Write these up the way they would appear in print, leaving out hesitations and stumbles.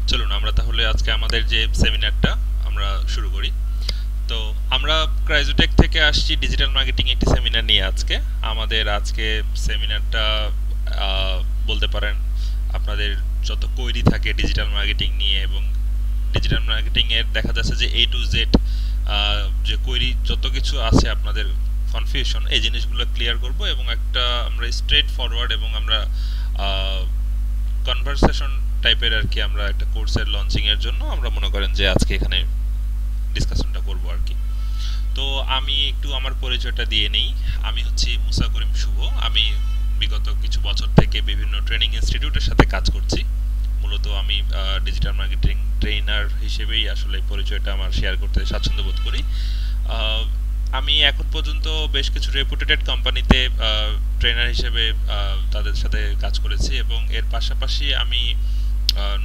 চলুন আমরা তাহলে আজকে আমাদের যে সেমিনারটা আমরা শুরু করি। তো আমরা ক্রাইজোটেক থেকে আসছি ডিজিটাল মার্কেটিং একটি সেমিনার নিয়ে আজকে। আমাদের আজকে সেমিনারটা বলতে পারেন আপনাদের যত কোয়েরি থাকে ডিজিটাল মার্কেটিং নিয়ে এবং ডিজিটাল মার্কেটিং এর দেখা যাচ্ছে যে A to Z যে কোয়েরি যত কিছু আছে আপনাদের কনফিউশন এই জিনিসগুলো ক্লিয়ার করব এবং একটা আমরা স্ট্রেট ফরওয়ার্ড এবং আমরা কনভারসেশন টাইপের আর কি আমরা একটা কোর্সের লঞ্চিং এর জন্য আমরা মনে করেন যে আজকে এখানে ডিসকাশনটা করব আর কি। তো আমি একটু আমার পরিচয়টা দিয়ে নেই। আমি হচ্ছি মুসা করিম শুভ। আমি বিগত কিছু বছর থেকে বিভিন্ন ট্রেনিং ইনস্টিটিউটের সাথে কাজ করছি। মূলত আমি ডিজিটাল মার্কেটিং ট্রেনার হিসেবেই আসলে পরিচয়টা আমার শেয়ার করতে স্বাচ্ছন্দ্য বোধ করি। আমি এখন পর্যন্ত বেশ কিছু রেপুটেড কোম্পানিতে ট্রেনার হিসেবে তাদের সাথে কাজ করেছি এবং এর পাশাপাশি আমি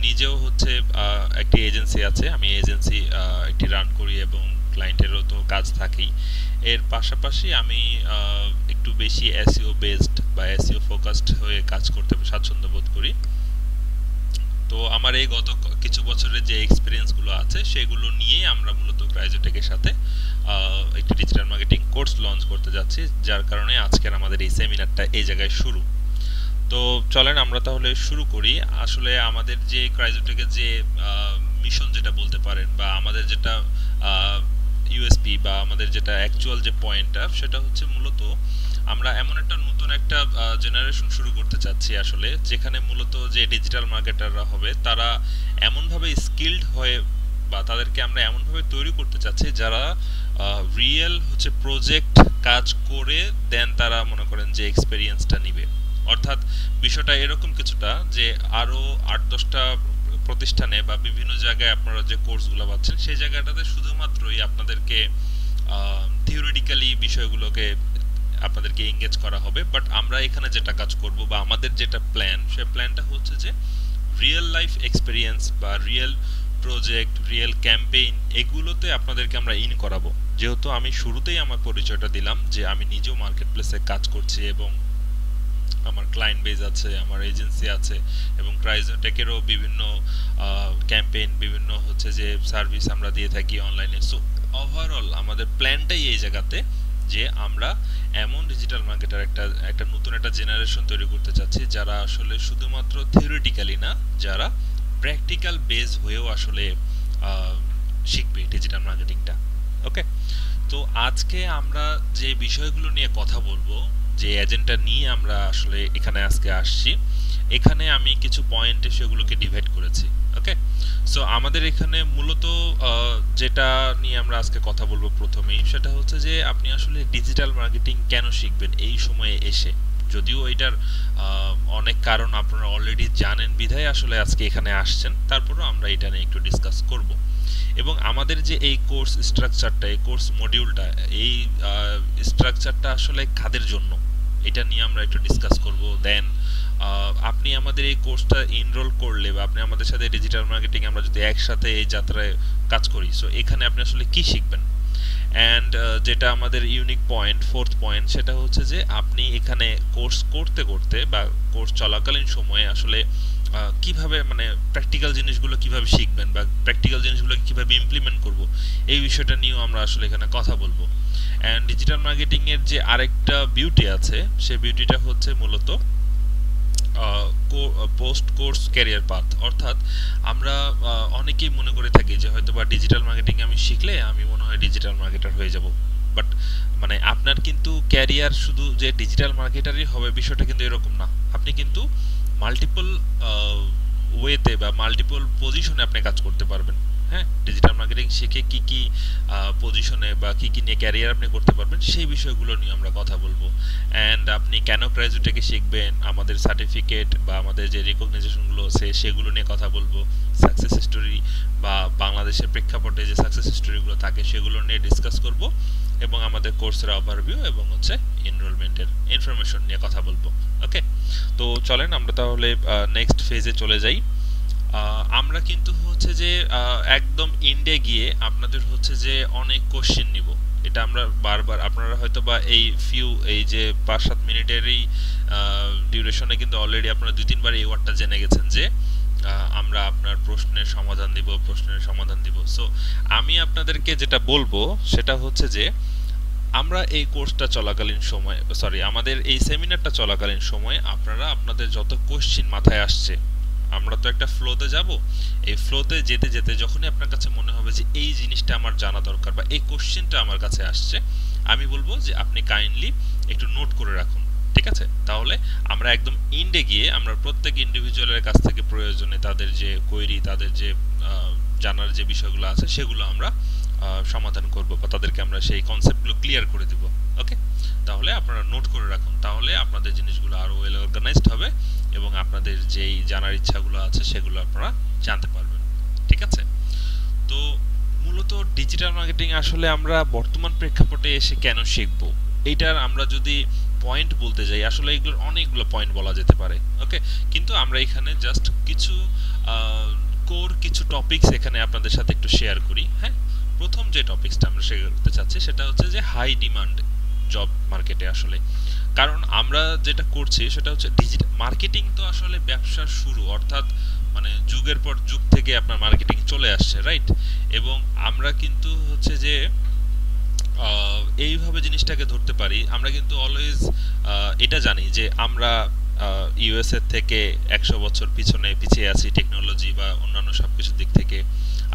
নিজেও হচ্ছে একটি এজেন্সি আছে, আমি এজেন্সি একটি রান করি এবং ক্লায়েন্টেরও তো কাজ থাকেই। এর পাশাপাশি আমি একটু বেশি এসইও বেসড বা এসইও ফোকাসড হয়ে কাজ করতে স্বাচ্ছন্দ্য বোধ করি। তো আমার এই গত কিছু বছরের যে এক্সপিরিয়েন্সগুলো আছে সেগুলো নিয়েই আমরা মূলত ক্রাইজোটেকের সাথে একটি ডিজিটাল মার্কেটিং কোর্স লঞ্চ করতে যাচ্ছি, যার কারণে আজকের আমাদের এই সেমিনারটা এই জায়গায় শুরু। তো চলেন আমরা তাহলে শুরু করি। আসলে আমাদের যে ক্রাইজোটেকের যে মিশন যেটা বলতে পারেন বা আমাদের যেটা ইউএসপি বা আমাদের যেটা অ্যাকচুয়াল যে পয়েন্টটা সেটা হচ্ছে মূলত আমরা এমন একটা নতুন একটা জেনারেশন শুরু করতে চাচ্ছি আসলে, যেখানে মূলত যে ডিজিটাল মার্কেটাররা হবে তারা এমনভাবে স্কিলড হয়ে বা তাদেরকে আমরা এমনভাবে তৈরি করতে চাচ্ছি যারা রিয়েল হচ্ছে প্রজেক্ট কাজ করে দেন তারা মনে করেন যে এক্সপেরিয়েন্সটা নিবে। অর্থাৎ বিষয়টা এরকম কিছুটা যে আরো 8-10টা প্রতিষ্ঠানে বা বিভিন্ন জায়গায় আপনারা যে কোর্সগুলো পাচ্ছেন সেই জায়গাটাতে শুধুমাত্রই আপনাদেরকে থিওরিটিক্যালি বিষয়গুলোকে আপনাদেরকে এঙ্গেজ করা হবে, বাট আমরা এখানে যেটা কাজ করব বা আমাদের যেটা প্ল্যান সেই প্ল্যানটা হচ্ছে যে রিয়েল লাইফ এক্সপেরিয়েন্স বা রিয়েল প্রজেক্ট রিয়েল ক্যাম্পেইন এগুলোতে আপনাদেরকে আমরা ইন করাবো। যেহেতু আমি শুরুতেই আমার পরিচয়টা দিলাম যে আমি নিজেও মার্কেট প্লেসে কাজ করছি এবং আমার ক্লায়েন্ট বেজ আছে, আমার এজেন্সি আছে এবং ক্রাইজোটেকেরও বিভিন্ন ক্যাম্পেইন বিভিন্ন হচ্ছে যে সার্ভিস আমরা দিয়ে থাকি অনলাইনে। সো ওভারঅল আমাদের প্ল্যানটাই এই জায়গাতে যে আমরা এমন ডিজিটাল মার্কেটার একটা একটা নতুন একটা জেনারেশন তৈরি করতে চাচ্ছি যারা আসলে শুধুমাত্র থিওরিটিক্যালি না, যারা প্র্যাকটিক্যাল বেজ হয়েও আসলে শিখবে ডিজিটাল মার্কেটিংটা। ওকে, তো আজকে আমরা যে বিষয়গুলো নিয়ে কথা বলবো, যে এজেন্ডা নিয়ে আমরা আসলে এখানে আজকে আসছি, এখানে আমি কিছু পয়েন্টে সেগুলোকে ডিভাইড করেছি। ওকে, সো আমাদের এখানে মূলত যেটা নিয়ে আমরা আজকে কথা বলবো প্রথমেই সেটা হচ্ছে যে আপনি আসলে ডিজিটাল মার্কেটিং কেন শিখবেন এই সময়ে এসে। যদিও এটার অনেক কারণ আপনারা অলরেডি জানেন বিধায় আসলে আজকে এখানে আসছেন, তারপরও আমরা এটা নিয়ে একটু ডিসকাস করব। এবং আমাদের যে এই কোর্স স্ট্রাকচারটা, এই কোর্স মডিউলটা, এই স্ট্রাকচারটা আসলে কাদের জন্য এটা নিয়ে আমরা একটু ডিসকাস করব। দেন আপনি আমাদের এই কোর্সটা এনরোল করলে বা আপনি আমাদের সাথে ডিজিটাল মার্কেটিং আমরা যদি একসাথে এই যাত্রায় কাজ করি, সো এখানে আপনি আসলে কি শিখবেন। অ্যান্ড যেটা আমাদের ইউনিক পয়েন্ট, ফোর্থ পয়েন্ট, সেটা হচ্ছে যে আপনি এখানে কোর্স করতে করতে বা কোর্স চলাকালীন সময়ে আসলে কিভাবে মানে প্র্যাকটিক্যাল জিনিসগুলো কিভাবে শিখবেন বা প্র্যাকটিক্যাল জিনিসগুলো কিভাবে ইমপ্লিমেন্ট করব, এই বিষয়টা নিয়েও আমরা আসলে এখানে কথা বলবো। অ্যান্ড ডিজিটাল মার্কেটিং এর যে আরেকটা বিউটি আছে সেই বিউটিটা হচ্ছে মূলত পোস্ট কোর্স ক্যারিয়ার পাথ। অর্থাৎ আমরা অনেকেই মনে করে থাকি যে হয়তো বা ডিজিটাল মার্কেটিং আমি শিখলে আমি মনে হয় ডিজিটাল মার্কেটার হয়ে যাব, বাট মানে আপনার কিন্তু ক্যারিয়ার শুধু যে ডিজিটাল মার্কেটারই হবে বিষয়টা কিন্তু এরকম না। আপনি কিন্তু মাল্টিপল ওয়েতে বা মাল্টিপল পজিশনে আপনি কাজ করতে পারবেন। হ্যাঁ, ডিজিটাল মার্কেটিং শিখে কি কি পজিশনে বা কি কি নিয়ে ক্যারিয়ার আপনি করতে পারবেন সেই বিষয়গুলো নিয়ে আমরা কথা বলবো। অ্যান্ড আপনি কেন ক্রাইজোটেকে শিখবেন, আমাদের সার্টিফিকেট বা আমাদের যে রিকগনাইজেশনগুলো আছে সেগুলো নিয়ে কথা বলবো। সাকসেস স্টোরি বা বাংলাদেশের প্রেক্ষাপটে যে সাকসেস স্টোরিগুলো থাকে সেগুলো নিয়ে ডিসকাস করব এবং আমাদের কোর্সের ওভারভিউ এবং হচ্ছে এনরোলমেন্টের ইনফরমেশন নিয়ে কথা বলবো। ওকে, তো চলেন আমরা তাহলে নেক্সট ফেজে চলে যাই। আমরা কিন্তু হচ্ছে যে একদম ইন্ডে গিয়ে আপনাদের হচ্ছে যে অনেক কোশ্চেন নিব। এটা আমরা বারবার আপনারা হয়তো বা এই যে 5-7 মিনিটেরই ডিউরেশনে কিন্তু অলরেডি আপনারা 2-3 বার এই ওয়ার্ডটা জেনে গেছেন যে আমরা আপনার প্রশ্নের সমাধান দিব। সো আমি আপনাদেরকে যেটা বলবো সেটা হচ্ছে যে আমরা এই কোর্সটা চলাকালীন সময়, সরি, আমাদের এই সেমিনারটা চলাকালীন সময়ে আপনারা আপনাদের যত কোশ্চিন মাথায় আসছে, আমরা তো একটা ফ্লোতে যাব, এই ফ্লোতে যেতে যেতে যখনই আপনার কাছে মনে হবে যে এই জিনিসটা আমার জানা দরকার বা এই কোশ্চেনটা আমার কাছে আসছে, আমি বলবো যে আপনি কাইন্ডলি একটু নোট করে রাখুন। ঠিক আছে? তাহলে আমরা একদম ইন্ডে গিয়ে আমরা প্রত্যেক ইন্ডিভিজুয়ালের কাছ থেকে প্রয়োজনে তাদের যে কোয়েরি, তাদের যে জানার যে বিষয়গুলো আছে সেগুলো আমরা সমাধান করব বা তাদেরকে আমরা সেই কনসেপ্টগুলো ক্লিয়ার করে দিব। ওকে? তাহলে আপনারা নোট করে রাখুন, তাহলে আপনাদের জিনিসগুলো আরো ওয়েল অর্গানাইজড হবে এবং আপনাদের যেই জানার ইচ্ছাগুলো আছে সেগুলো আপনারা জানতে পারবেন। ঠিক আছে? তো মূলত ডিজিটাল মার্কেটিং আসলে আমরা বর্তমান প্রেক্ষাপটে এসে কেন শিখব, এইটার আমরা যদি পয়েন্ট বলতে যাই, আসলে এগুলোর অনেকগুলো পয়েন্ট বলা যেতে পারে। ওকে? কিন্তু আমরা এখানে জাস্ট কিছু কোর কিছু টপিকস এখানে আপনাদের সাথে একটু শেয়ার করি। হ্যাঁ, প্রথম যে টপিকসটা আমরা শেয়ার করতে চাচ্ছি সেটা হচ্ছে যে হাই ডিমান্ড জব মার্কেটে আসলে, কারণ আমরা যেটা করছি সেটা হচ্ছে ডিজিটাল মার্কেটিং, তো আসলে ব্যবসার শুরু, অর্থাৎ মানে যুগের পর যুগ থেকে আপনার মার্কেটিং চলে আসছে, রাইট? এবং আমরা কিন্তু হচ্ছে যে এইভাবে জিনিসটাকে ধরতে পারি, আমরা কিন্তু অলওয়েজ এটা জানি যে আমরা ইউএসএ থেকে 100 বছর পিছিয়ে আছি টেকনোলজি বা অন্যান্য সবকিছুর দিক থেকে।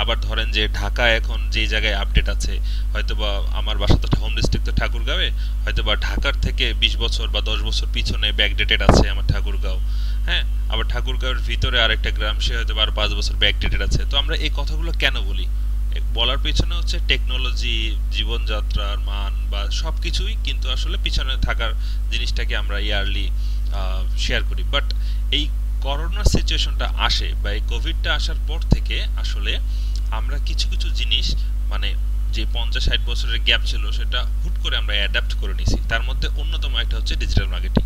আবার ধরেন যে ঢাকা এখন যেই জায়গায় আপডেট আছে, হয়তোবা আমার বাসা তো হোম ডিস্ট্রিক্ট তো ঠাকুরগাঁওয়ে, হয়তোবা ঢাকার থেকে 20 বছর বা 10 বছর পিছনে ব্যাকডেটেড আছে আমার ঠাকুরগাঁও। হ্যাঁ, আবার ঠাকুরগাঁওয়ের ভিতরে আরেকটা গ্রাম, সে হয়তো আর 5 বছর ব্যাকডেটেড আছে। তো আমরা এই কথাগুলো কেন বলি? বলার পেছনে হচ্ছে টেকনোলজি, জীবনযাত্রার মান বা সবকিছুই কিন্তু আসলে পিছনে থাকার জিনিসটাকে আমরা ইয়ারলি শেয়ার করি। বাট এই করোনা সিচুয়েশনটা আসে বা এই কোভিডটা আসার পর থেকে আসলে আমরা কিছু কিছু জিনিস, মানে যে 50-60 বছরের গ্যাপ ছিল সেটা হুট করে আমরা অ্যাডাপ্ট করে নিছি। তার মধ্যে অন্যতম একটা হচ্ছে ডিজিটাল মার্কেটিং।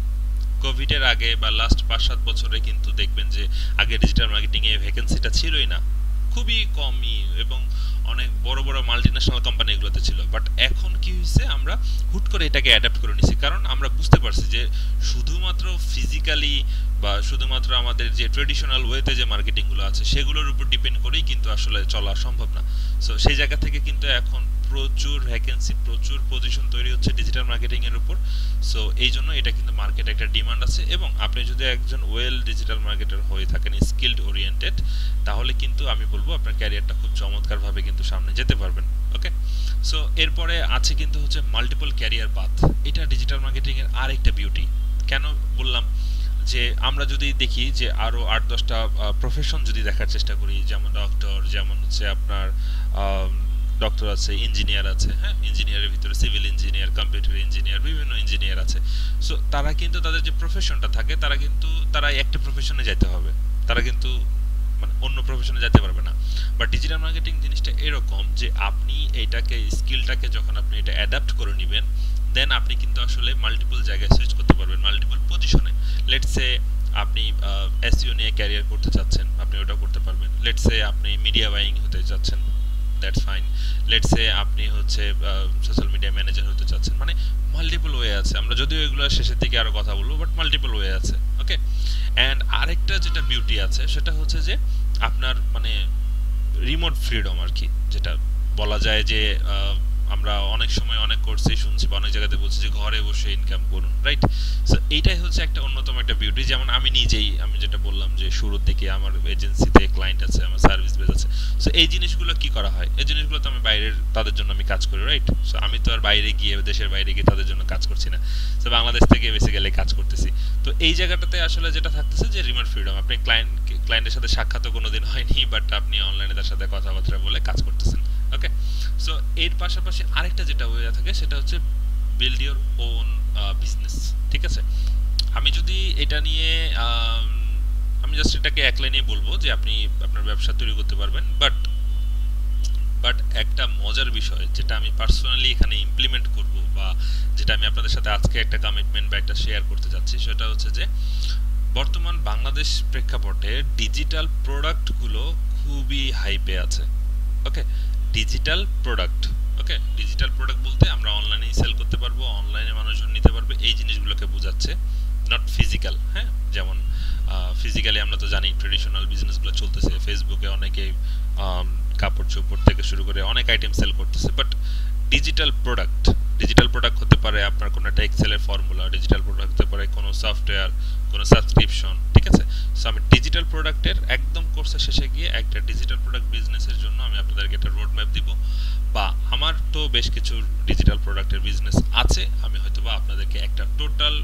কোভিডের আগে বা লাস্ট 5-7 বছরে কিন্তু দেখবেন যে আগে ডিজিটাল মার্কেটিং এ ভ্যাকেন্সিটা ছিলই না, খুবই কমই, এবং অনেক বড় বড় মাল্টিন্যাশনাল কোম্পানি এগুলোতে ছিল। বাট এখন কি হয়েছে, আমরা হুট করে এটাকে অ্যাডাপ্ট করে নিছি, কারণ আমরা বুঝতে পারছি যে শুধুমাত্র ফিজিক্যালি বা শুধুমাত্র আমাদের যে ট্রেডিশনাল ওয়েতে যে মার্কেটিংগুলো আছে সেগুলোর উপর ডিপেন্ড করেই কিন্তু আসলে চলা সম্ভব না। সো সেই জায়গা থেকে কিন্তু এখন প্রচুর ভ্যাকেন্সি, প্রচুর পজিশন তৈরি হচ্ছে ডিজিটাল মার্কেটিং এর উপর। সো এই জন্য এটা কিন্তু মার্কেটে একটা ডিমান্ড আছে, এবং আপনি যদি একজন ওয়েল ডিজিটাল মার্কেটার হয়ে থাকেন, স্কিলড ওরিয়েন্টেড, তাহলে কিন্তু আমি বলবো আপনার ক্যারিয়ারটা খুব চমৎকারভাবে কিন্তু সামনে যেতে পারবেন। ওকে? সো এরপরে আছে কিন্তু হচ্ছে মাল্টিপল ক্যারিয়ার পাথ। এটা ডিজিটাল মার্কেটিং এর আরেকটা বিউটি। কেন বললাম যে আমরা যদি দেখি যে আরো 8-10টা প্রফেশন যদি দেখার চেষ্টা করি, যেমন ডক্টর, যেমন হচ্ছে আপনার ডক্টর আছে, ইঞ্জিনিয়ার আছে, হ্যাঁ, ইঞ্জিনিয়ারের ভিতরে সিভিল ইঞ্জিনিয়ার, কম্পিউটার ইঞ্জিনিয়ার, বিভিন্ন ইঞ্জিনিয়ার আছে। সো তারা কিন্তু তাদের যে প্রফেশনটা থাকে, তারা একটা প্রফেশনে যেতে হবে, তারা কিন্তু মানে অন্য প্রফেশনে যেতে পারবে না। বাট ডিজিটাল মার্কেটিং জিনিসটা এরকম যে আপনি এইটাকে, স্কিলটাকে যখন আপনি এটা অ্যাডাপ্ট করে নেবেন, দেন আপনি কিন্তু আসলে মাল্টিপল জায়গায় সুইচ করতে পারবেন, মাল্টিপল পজিশনে। লেটস সে আপনি এসইও নিয়ে ক্যারিয়ার করতে চাচ্ছেন, আপনি ওটা করতে পারবেন। লেটস সে আপনি মিডিয়া বাইং হতে চাচ্ছেন, দ্যাটস ফাইন। লেটস সে আপনি হচ্ছে সোশ্যাল মিডিয়া ম্যানেজার হতে চাচ্ছেন, মানে মাল্টিপল ওয়ে আছে। আমরা যদিও এগুলো শেষের দিকে আরো কথা বলবো, বাট মাল্টিপল ওয়ে আছে। ওকে? অ্যান্ড আরেকটা যেটা বিউটি আছে সেটা হচ্ছে যে আপনার মানে রিমোট ফ্রিডম আর কি, যেটা বলা যায় যে আমরা অনেক সময় অনেক কোর্সেই শুনছি বা অনেক জায়গাতে বলছি যে ঘরে বসে ইনকাম করুন, রাইট? সো এইটাই হচ্ছে একটা অন্যতম একটা বিউটি। যেমন আমি নিজেই, আমি যেটা বললাম যে শুরুর দিকে আমার এজেন্সিতে ক্লায়েন্ট আছে, আমার সার্ভিস বেস আছে। সো এই জিনিসগুলো কি করা হয়, এই জিনিসগুলো তো আমি বাইরের তাদের জন্য আমি কাজ করি, রাইট? সো আমি তো আর বাইরে গিয়ে, দেশের বাইরে গিয়ে তাদের জন্য কাজ করছি না, সো বাংলাদেশ থেকে বেসিক্যালি কাজ করতেছি। তো এই জায়গাটাতে আসলে যেটা থাকতেছে যে রিমোট ফ্রিডম, আপনি ক্লায়েন্টের সাথে সাক্ষাৎ কোনোদিন হয়নি, বাট আপনি অনলাইনে তার সাথে কথাবার্তা বলে কাজ করতেছেন। ওকে? সো এর পাশাপাশি আরেকটা যেটা হয়ে থাকে সেটা হচ্ছে বিল্ড ইওর ওন বিজনেস। ঠিক আছে? আমি যদি এটা নিয়ে আমি জাস্ট এটাকে এক লাইনেই বলবো যে আপনি আপনার ব্যবসা তৈরি করতে পারবেন। বাট একটা মজার বিষয় যেটা আমি পার্সোনালি এখানে ইমপ্লিমেন্ট করব, বা যেটা আমি আপনাদের সাথে আজকে একটা কমিটমেন্ট বা একটা শেয়ার করতে যাচ্ছি, সেটা হচ্ছে যে বর্তমান বাংলাদেশ প্রেক্ষাপটে ডিজিটাল প্রোডাক্টগুলো খুবই হাইপে আছে। ওকে? ডিজিটাল প্রোডাক্ট, ওকে, ডিজিটাল প্রোডাক্ট বলতে আমরা অনলাইনেই সেল করতে পারবো, অনলাইনে মানুষজন নিতে পারবে, এই জিনিসগুলোকে বোঝাচ্ছে, নট ফিজিক্যাল। হ্যাঁ, যেমন ফিজিক্যালি আমরা তো জানি ট্রেডিশনাল বিজনেসগুলো চলতেছে, ফেসবুকে অনেকে কাপড় চোপড় থেকে শুরু করে অনেক আইটেম সেল করতেছে, but digital product, digital product হতে পারে আপনার কোনো একটা এক্সেলের ফর্মুলা, ডিজিটাল প্রোডাক্ট হতে পারে কোনো সফটওয়্যার, কোনো সাবস্ক্রিপশন, ঠিক আছে? সো আমি ডিজিটাল প্রোডাক্টের একদম কোর্সের শেষে গিয়ে একটা ডিজিটাল প্রোডাক্ট বিজনেসের জন্য আমি আপনাদেরকে একটা রোড ম্যাপ দিব, বা আমার তো বেশ কিছু ডিজিটাল প্রোডাক্টের বিজনেস আছে, আমি হয়তোবা আপনাদেরকে একটা টোটাল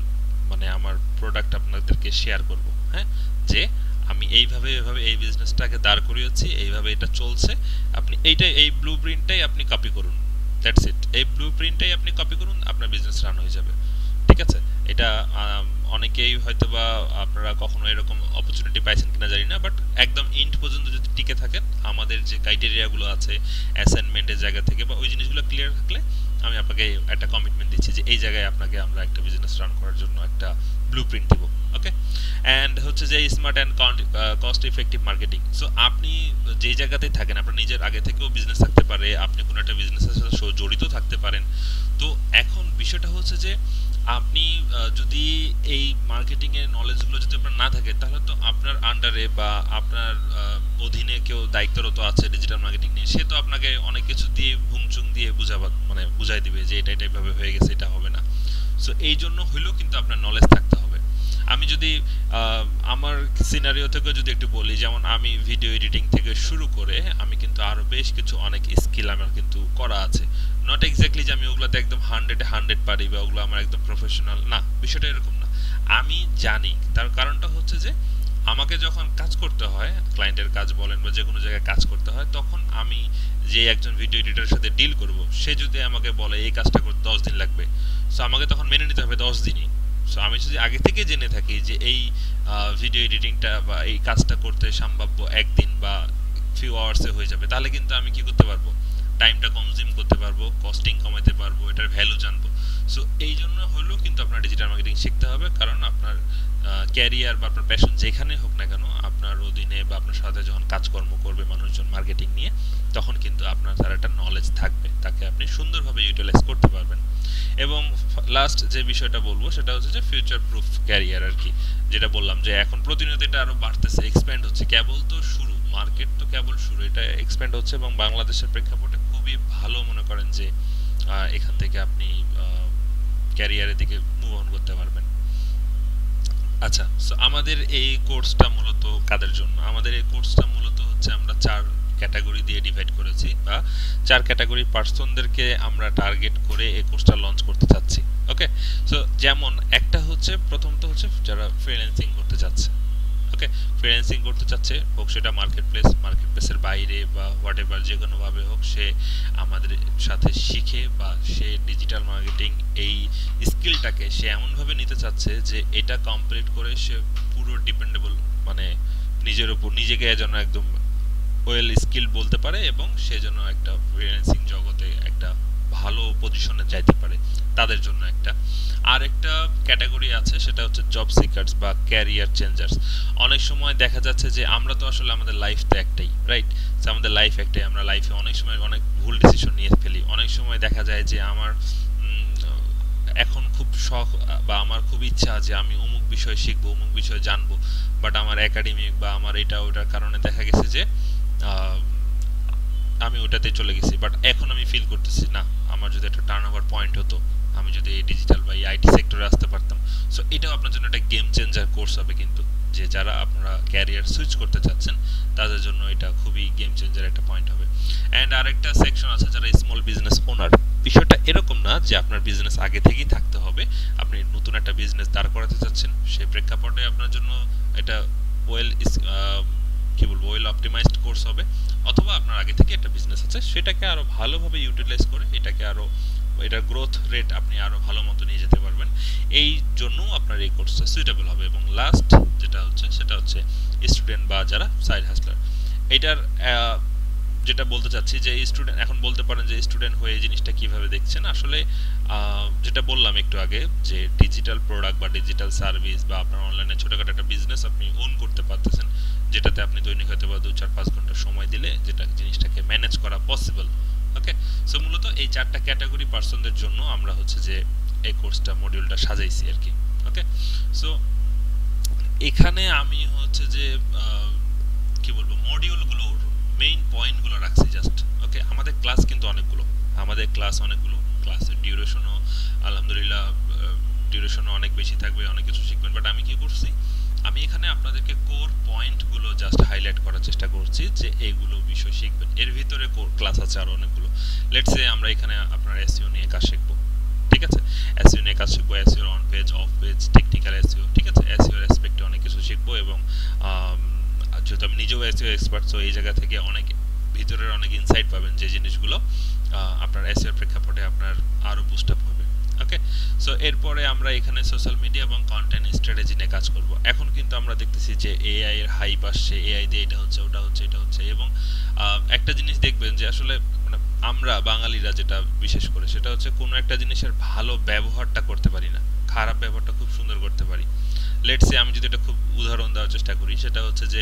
মানে আমার প্রোডাক্ট আপনাদেরকে শেয়ার করব, হ্যাঁ, যে আমি এইভাবে এইভাবে এই বিজনেসটাকে দাঁড় করিয়েছি, এইভাবে এটা চলছে, আপনি এইটাই এই ব্লুপ্রিন্টটাই আপনি কপি করুন, দ্যাটস ইট। এই ব্লুপ্রিন্টটাই আপনি কপি করুন, আপনার বিজনেস রান হয়ে যাবে, ঠিক আছে? এটা অনেকেই হয়তোবা আপনারা কখনো এরকম অপরচুনিটি পাইছেন কিনা জানি না, বাট একদম ইন্ড পর্যন্ত যদি টিকে থাকেন, আমাদের যে ক্রাইটেরিয়াগুলো আছে অ্যাসাইনমেন্টের জায়গা থেকে বা ওই জিনিসগুলো ক্লিয়ার থাকলে, আমি আপনাকে একটা কমিটমেন্ট দিচ্ছি যে এই জায়গায় আপনাকে আমরা একটা বিজনেস রান করার জন্য একটা ব্লুপ্রিন্ট দিব, ওকে? অ্যান্ড হচ্ছে যে smart and cost effective marketing. So আপনি যে জায়গাতেই থাকেন, আপনার নিজের আগে থেকেও বিজনেস থাকতে পারে, আপনি কোনো একটা বিজনেসের সাথে জড়িত থাকতে পারেন। তো এখন বিষয়টা হচ্ছে যে আপনি যদি এই মার্কেটিং এর নলেজগুলো যদি আপনার না থাকে, তাহলে তো আপনার আন্ডারে বা আপনার অধীনে কেউ দায়িত্বরত আছে ডিজিটাল মার্কেটিং নিয়ে, সে তো আপনাকে অনেক কিছু দিয়ে ভুংচুং দিয়ে মানে বুঝাই দিবে যে এটা এটা এইভাবে হয়ে গেছে, এটা হবে না। সো এই জন্য হইলেও কিন্তু আপনার নলেজ থাকতে হবে। আমি যদি আমার সিনারিও থেকে যদি একটু বলি, যেমন আমি ভিডিও এডিটিং থেকে শুরু করে আমি কিন্তু আরো বেশ কিছু অনেক স্কিল আমার কিন্তু করা আছে। নট এক্স্যাক্টলি যে আমি ওগুলাতে একদম 100 পারি বা ওগুলো আমার একদম প্রফেশনাল না, বিষয়টা এরকম না। আমি জানি, তার কারণটা হচ্ছে যে আমাকে যখন কাজ করতে হয়, ক্লায়েন্টের কাজ বলেন বা যে কোনো জায়গায় কাজ করতে হয়, তখন আমি যে একজন ভিডিও এডিটরের সাথে ডিল করব, সে যদি আমাকে বলে এই কাজটা করতে 10 দিন লাগবে, সো আমাকে তখন মেনে নিতে হবে 10 দিনই। সো আমি যদি আগে থেকে জেনে থাকি যে এই ভিডিও এডিটিংটা বা এই কাজটা করতে সম্ভাব্য একদিন বা ফিউ আওয়ার্সে হয়ে যাবে, তাহলে কিন্তু আমি কি করতে পারবো, টাইমটা কনজিউম করতে পারবো, কস্টিং কমাতে পারবো, এটার ভ্যালু জানবো। সো এই জন্য হলেও কিন্তু আপনার ডিজিটাল মার্কেটিং শিখতে হবে, কারণ আপনার ক্যারিয়ার বা আপনার প্যাশন যেখানে হোক না কেন, আপনার অধীনে বা আপনার সাথে যখন কাজকর্ম করবে মানুষজন মার্কেটিং নিয়ে, তখন কিন্তু আপনার তার একটা নলেজ থাকবে, তাকে আপনি সুন্দরভাবে ইউটিলাইজ করতে পারবেন। এবং লাস্ট যে বিষয়টা বলবো সেটা হচ্ছে যে ফিউচার প্রুফ ক্যারিয়ার আর কি, যেটা বললাম যে এখন প্রতিনিয়ত এটা আরো বাড়তেছে, এক্সপ্যান্ড হচ্ছে, কেবল তো শুরু, মার্কেট তো কেবল শুরু, এটা এক্সপ্যান্ড হচ্ছে এবং বাংলাদেশের প্রেক্ষাপটে খুবই ভালো মনে করেন যে এখান থেকে আপনি ক্যারিয়ারের দিকে মুভ অন করতে পারবেন। আচ্ছা, সো আমাদের এই কোর্সটা মূলত কাদের জন্য? আমাদের এই কোর্সটা মূলত হচ্ছে আমরা 4 ক্যাটাগরি দিয়ে ডিভাইড করেছি, বা 4 ক্যাটাগরি পার্সনদেরকে আমরা টার্গেট করে এই কোর্সটা লঞ্চ করতে চাচ্ছি, ওকে? সো যেমন একটা হচ্ছে, প্রথমত হচ্ছে যারা ফ্রিল্যান্সিং করতে চাচ্ছে, ওকে? ফ্রিল্যান্সিং করতে চাচ্ছে, হোক সেটা মার্কেটপ্লেসের বাইরে বা হোয়াট এভার, যে কোনোভাবে হোক, সে আমাদের সাথে শিখে বা সে ডিজিটাল মার্কেটিং এই স্কিলটাকে সে এমনভাবে নিতে চাচ্ছে যে এটা কমপ্লিট করে সে পুরো ডিপেন্ডেবল, মানে নিজের উপর নিজেকে যেন একদম ওয়েল স্কিল বলতে পারে এবং সে যেন একটা ফ্রিল্যান্সিং জগতে একটা ভালো পজিশনে যাইতে পারে, তাদের জন্য একটা। আর একটা ক্যাটাগরি আছে, সেটা হচ্ছে জব সিকার্স বা ক্যারিয়ার চেঞ্জার্স। অনেক সময় দেখা যাচ্ছে যে আমরা তো আসলে আমাদের লাইফ তো একটাই, রাইট? আমাদের লাইফ একটাই, আমরা লাইফে অনেক সময় অনেক ভুল ডিসিশন নিয়ে ফেলি। অনেক সময় দেখা যায় যে আমার এখন খুব শখ বা আমার খুব ইচ্ছা যে আমি অমুক বিষয় শিখবো, অমুক বিষয় জানবো, বাট আমার একাডেমিক বা আমার এটা ওটার কারণে দেখা গেছে যে আমি ওটাতে চলে গেছি, বাট এখন আমি ফিল করতেছি না, আমার যদি একটা টার্ন ওভার পয়েন্ট হতো, আমি যদি এই ডিজিটাল বা এই আইটি সেক্টরে আসতে পারতাম। সো এটাও আপনার জন্য একটা গেম চেঞ্জার কোর্স হবে কিন্তু, যে যারা আপনারা ক্যারিয়ার সুইচ করতে চাচ্ছেন তাদের জন্য এটা খুবই গেম চেঞ্জার একটা পয়েন্ট হবে। অ্যান্ড আরেকটা সেকশন আছে যারা স্মল বিজনেস ওনার। বিষয়টা এরকম না যে আপনার বিজনেস আগে থেকেই থাকতে হবে, আপনি নতুন একটা বিজনেস দাঁড় করাতে চাচ্ছেন, সেই প্রেক্ষাপটে আপনার জন্য এটা ওয়েল কি বলবো, ওয়েল অপটিমাইজড কোর্স হবে। অথবা আপনার আগে থেকে একটা বিজনেস আছে, সেটাকে আরো ভালোভাবে ইউটিলাইজ করে এটাকে আরো, এটার গ্রোথ রেট আপনি আরো ভালো মতো নিয়ে যেতে পারবেন, এই জন্য আপনার এই কোর্সটা সুইটেবল হবে। এবং লাস্ট যেটা হচ্ছে সেটা হচ্ছে স্টুডেন্ট বা যারা সাইড হাসলার। এটার যেটা বলতে চাচ্ছি যে স্টুডেন্ট, এখন বলতে পারেন যে স্টুডেন্ট হয়ে জিনিসটা কিভাবে দেখছেন। আসলে যেটা বললাম একটু আগে, যে ডিজিটাল প্রোডাক্ট বা ডিজিটাল সার্ভিস বা আপনার অনলাইনে ছোটখাটো একটা বিজনেস আপনি ওন করতে পারতেছেন, যেটাতে আপনি দৈনিক হয়তো বা 2-4-5 ঘন্টা সময় দিলে যেটা জিনিসটাকে ম্যানেজ করা পসিবল, ওকে? সো মূলত এই 4টা ক্যাটাগরি পার্সনদের জন্য আমরা হচ্ছে যে এই কোর্সটা মডিউলটা সাজাইছি আর কি, ওকে? সো এখানে আমি হচ্ছে যে কি বলবো মডিউলগুলোর মেইন পয়েন্টগুলো রাখছি জাস্ট। ওকে, আমাদের ক্লাস কিন্তু অনেকগুলো, আমাদের ক্লাস অনেকগুলো, ক্লাসের ডিউরেশনও আলহামদুলিল্লাহ ডিউরেশনও অনেক বেশি থাকবে, অনেক কিছু শিখবেন। বাট আমি কি করছি, আমি এখানে আপনাদেরকে কোর পয়েন্টগুলো জাস্ট হাইলাইট করার চেষ্টা করছি যে এইগুলো বিষয় শিখবেন। এর ভিতরে কোর ক্লাস আছে আরও অনেকগুলো। লেটস সে আমরা এখানে আপনার এসইও নিয়ে কাজ শিখবো, ঠিক আছে? এসইও নিয়ে কাজ শিখবো, SEO on page, of page, technical SEO, ঠিক আছে? এসইও রেসপেক্টে অনেক কিছু শিখবো এবং যেহেতু আমি নিজেও এসইও এক্সপার্ট, তো এই জায়গা থেকে অনেক ভিতরের অনেক ইনসাইট পাবেন যে জিনিসগুলো আপনার এসইও প্রেক্ষাপটে আপনার আরও বুস্ট আপ হবে। ওকে, সো এরপরে আমরা এখানে সোশ্যাল মিডিয়া এবং কন্টেন্ট স্ট্র্যাটেজি নিয়ে কাজ করব। এখন কিন্তু আমরা দেখতেছি যে এআই এর হাইপ আসছে, এআই দিয়ে এটা হচ্ছে, ওটা হচ্ছে, এটা হচ্ছে, এবং একটা জিনিস দেখবেন যে আসলে মানে আমরা বাঙালিরা যেটা বিশেষ করে সেটা হচ্ছে কোনো একটা জিনিসের ভালো ব্যবহারটা করতে পারি না, খারাপ ব্যবহারটা খুব সুন্দর করতে পারি। লেটস সে আমি যদি এটা খুব উদাহরণ দেওয়ার চেষ্টা করি, সেটা হচ্ছে যে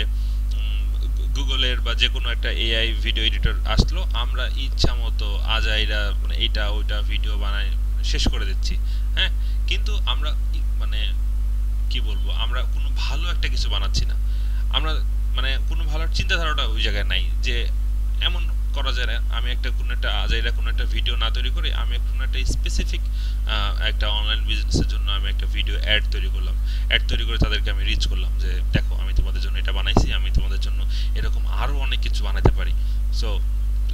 গুগলের বা যে কোনো একটা এআই ভিডিও এডিটর আসলো, আমরা ইচ্ছা মতো আজাইরা মানে এইটা ওইটা ভিডিও বানাই শেষ করে দিচ্ছি। হ্যাঁ, কিন্তু আমরা মানে কি বলবো, আমরা কোনো ভালো একটা কিছু বানাচ্ছি না। আমরা মানে কোনো ভালো চিন্তাধারাটা ওই জায়গায় নাই যে এমন করা যায় না আমি একটা কোনো একটা আজাইরা কোনো একটা ভিডিও না তৈরি করে আমি কোনো একটা স্পেসিফিক একটা অনলাইন বিজনেসের জন্য আমি একটা ভিডিও অ্যাড তৈরি করলাম, অ্যাড তৈরি করে তাদেরকে আমি রিচ করলাম যে দেখো আমি তোমাদের জন্য এটা বানাইছি, আমি তোমাদের জন্য এরকম আরও অনেক কিছু বানাতে পারি, সো